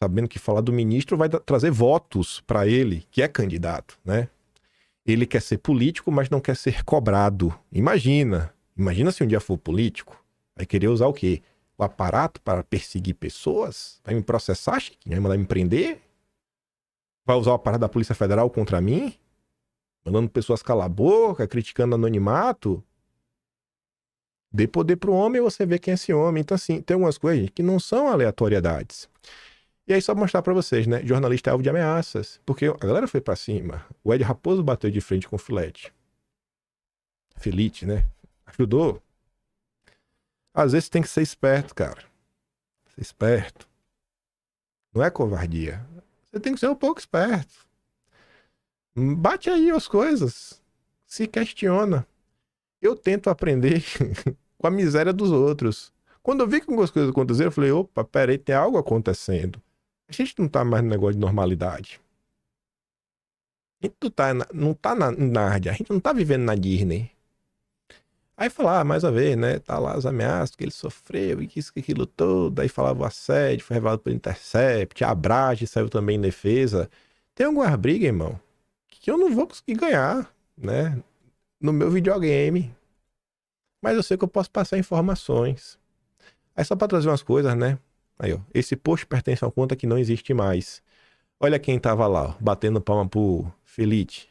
S6: sabendo que falar do ministro vai trazer votos para ele, que é candidato, né? Ele quer ser político, mas não quer ser cobrado. Imagina se um dia for político, vai querer usar o quê? O aparato para perseguir pessoas? Vai me processar, Chiquinho? Vai mandar me prender? Vai usar o aparato da Polícia Federal contra mim? Mandando pessoas calar a boca, criticando anonimato? Dê poder pro homem e você vê quem é esse homem. Então, assim, tem algumas coisas que não são aleatoriedades. E aí, só mostrar pra vocês, né? Jornalista é alvo de ameaças. Porque a galera foi pra cima. O Ed Raposo bateu de frente com o Filete. Filete, né? Ajudou. Às vezes tem que ser esperto, cara. Ser esperto. Não é covardia. Você tem que ser um pouco esperto. Bate aí as coisas. Se questiona. Eu tento aprender com a miséria dos outros. Quando eu vi que algumas coisas aconteceram, eu falei, opa, peraí, tem algo acontecendo. A gente não tá mais no negócio de normalidade. A gente não tá na Nárnia. A gente não tá vivendo na Disney. Aí falava, mais uma vez, né? Tá lá as ameaças que ele sofreu e isso, que aquilo todo. Aí falava o assédio, foi revelado pelo Intercept. A Brage saiu também em defesa. Tem algumas brigas, irmão, que eu não vou conseguir ganhar, né? No meu videogame. Mas eu sei que eu posso passar informações. Aí só pra trazer umas coisas, né? Aí, ó. Esse post pertence a uma conta que não existe mais. Olha quem tava lá, ó, batendo palma pro Felite.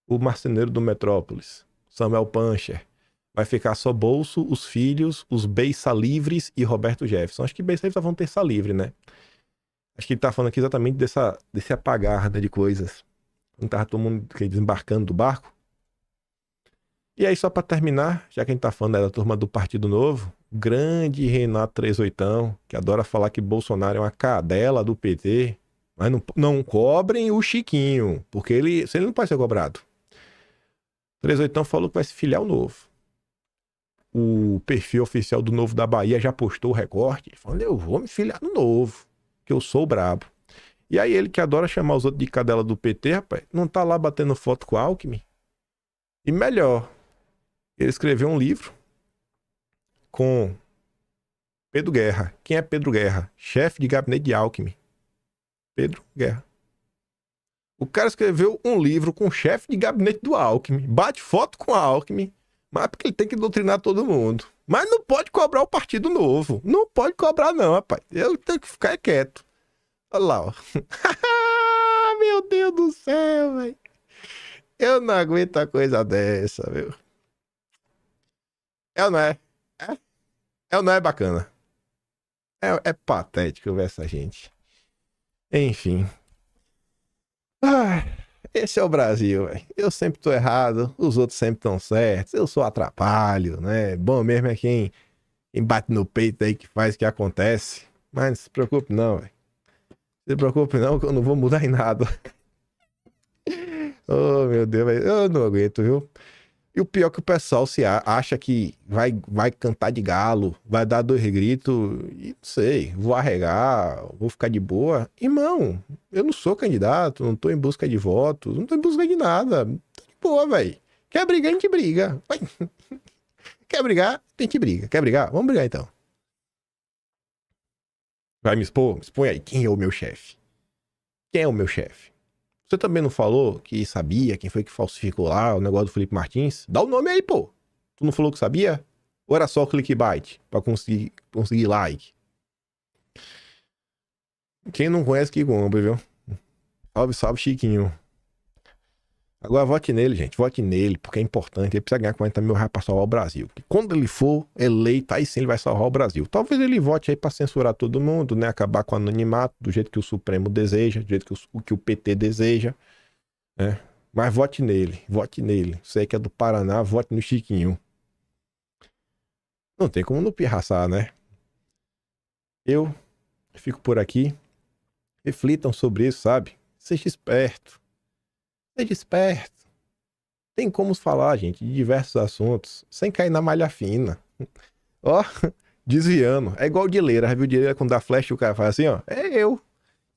S6: O marceneiro do Metrópolis. Samuel Pancher. Vai ficar só Bolso, os filhos, os Beiça Livres e Roberto Jefferson. Acho que Beiça Livres vão terça livre, né? Acho que ele tá falando aqui exatamente desse apagar, né, de coisas. Não tava todo mundo desembarcando do barco. E aí, só pra terminar, já que a gente tá falando da turma do Partido Novo, grande Renato 38, que adora falar que Bolsonaro é uma cadela do PT, mas não cobrem o Chiquinho, porque ele não pode ser cobrado. 38 falou que vai se filiar ao Novo. O perfil oficial do Novo da Bahia já postou o recorte, falando, eu vou me filiar no Novo, que eu sou brabo. E aí ele que adora chamar os outros de cadela do PT, rapaz, não tá lá batendo foto com o Alckmin? E melhor, ele escreveu um livro com Pedro Guerra. Quem é Pedro Guerra? Chefe de gabinete de Alckmin. Pedro Guerra. O cara escreveu um livro com o chefe de gabinete do Alckmin. Bate foto com o Alckmin. Mas porque ele tem que doutrinar todo mundo. Mas não pode cobrar o Partido Novo. Não pode cobrar não, rapaz. Eu tenho que ficar quieto. Olha lá, ó. Meu Deus do céu, velho. Eu não aguento a coisa dessa, meu. É ou não é? É ou não é bacana? É patético ver essa gente. Enfim. Ah, esse é o Brasil, velho. Eu sempre tô errado, os outros sempre estão certos. Eu sou atrapalho, né? Bom mesmo é quem bate no peito aí que faz o que acontece. Mas não se preocupe não, velho. Não se preocupe não que eu não vou mudar em nada. Oh, meu Deus, velho. Eu não aguento, viu? E o pior é que o pessoal se acha que vai cantar de galo, vai dar 2 gritos e não sei, vou arregar, vou ficar de boa. Irmão, eu não sou candidato, não tô em busca de votos, não tô em busca de nada. Tô de boa, velho. Quer brigar, a gente briga. Vai. Quer brigar, a gente briga. Quer brigar? Vamos brigar então. Vai me expor? Me expõe aí. Quem é o meu chefe? Quem é o meu chefe? Você também não falou que sabia quem foi que falsificou lá o negócio do Felipe Martins? Dá o nome aí, pô. Tu não falou que sabia? Ou era só clickbait pra conseguir like? Quem não conhece que compra, viu? Salve, salve, Chiquinho. Agora vote nele, gente. Vote nele, porque é importante. Ele precisa ganhar 40 mil reais pra salvar o Brasil. Porque quando ele for eleito, aí sim ele vai salvar o Brasil. Talvez ele vote aí pra censurar todo mundo, né? Acabar com o anonimato, do jeito que o Supremo deseja, do jeito que o PT deseja, né? Mas vote nele, vote nele. Você que é do Paraná, vote no Chiquinho. Não tem como não pirraçar, né? Eu fico por aqui. Reflitam sobre isso, sabe? Seja esperto. Seja esperto. Tem como falar, gente, de diversos assuntos, sem cair na malha fina. Ó, desviando. É igual o Dileira, viu? O Dileira quando dá flash, o cara faz assim, ó. É eu.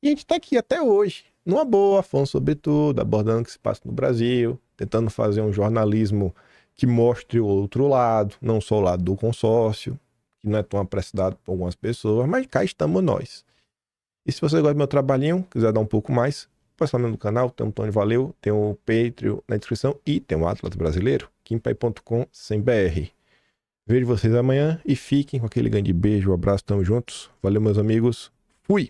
S6: E a gente tá aqui até hoje, numa boa, falando sobre tudo, abordando o que se passa no Brasil, tentando fazer um jornalismo que mostre o outro lado, não só o lado do consórcio, que não é tão apreciado por algumas pessoas, mas cá estamos nós. E se você gosta do meu trabalhinho, quiser dar um pouco mais, passa lá no canal, tem um Tony Valeu, tem o Patreon na descrição e tem o Atlas Brasileiro, kimpai.com/br. Vejo vocês amanhã e fiquem com aquele grande beijo, abraço, tamo juntos. Valeu, meus amigos. Fui!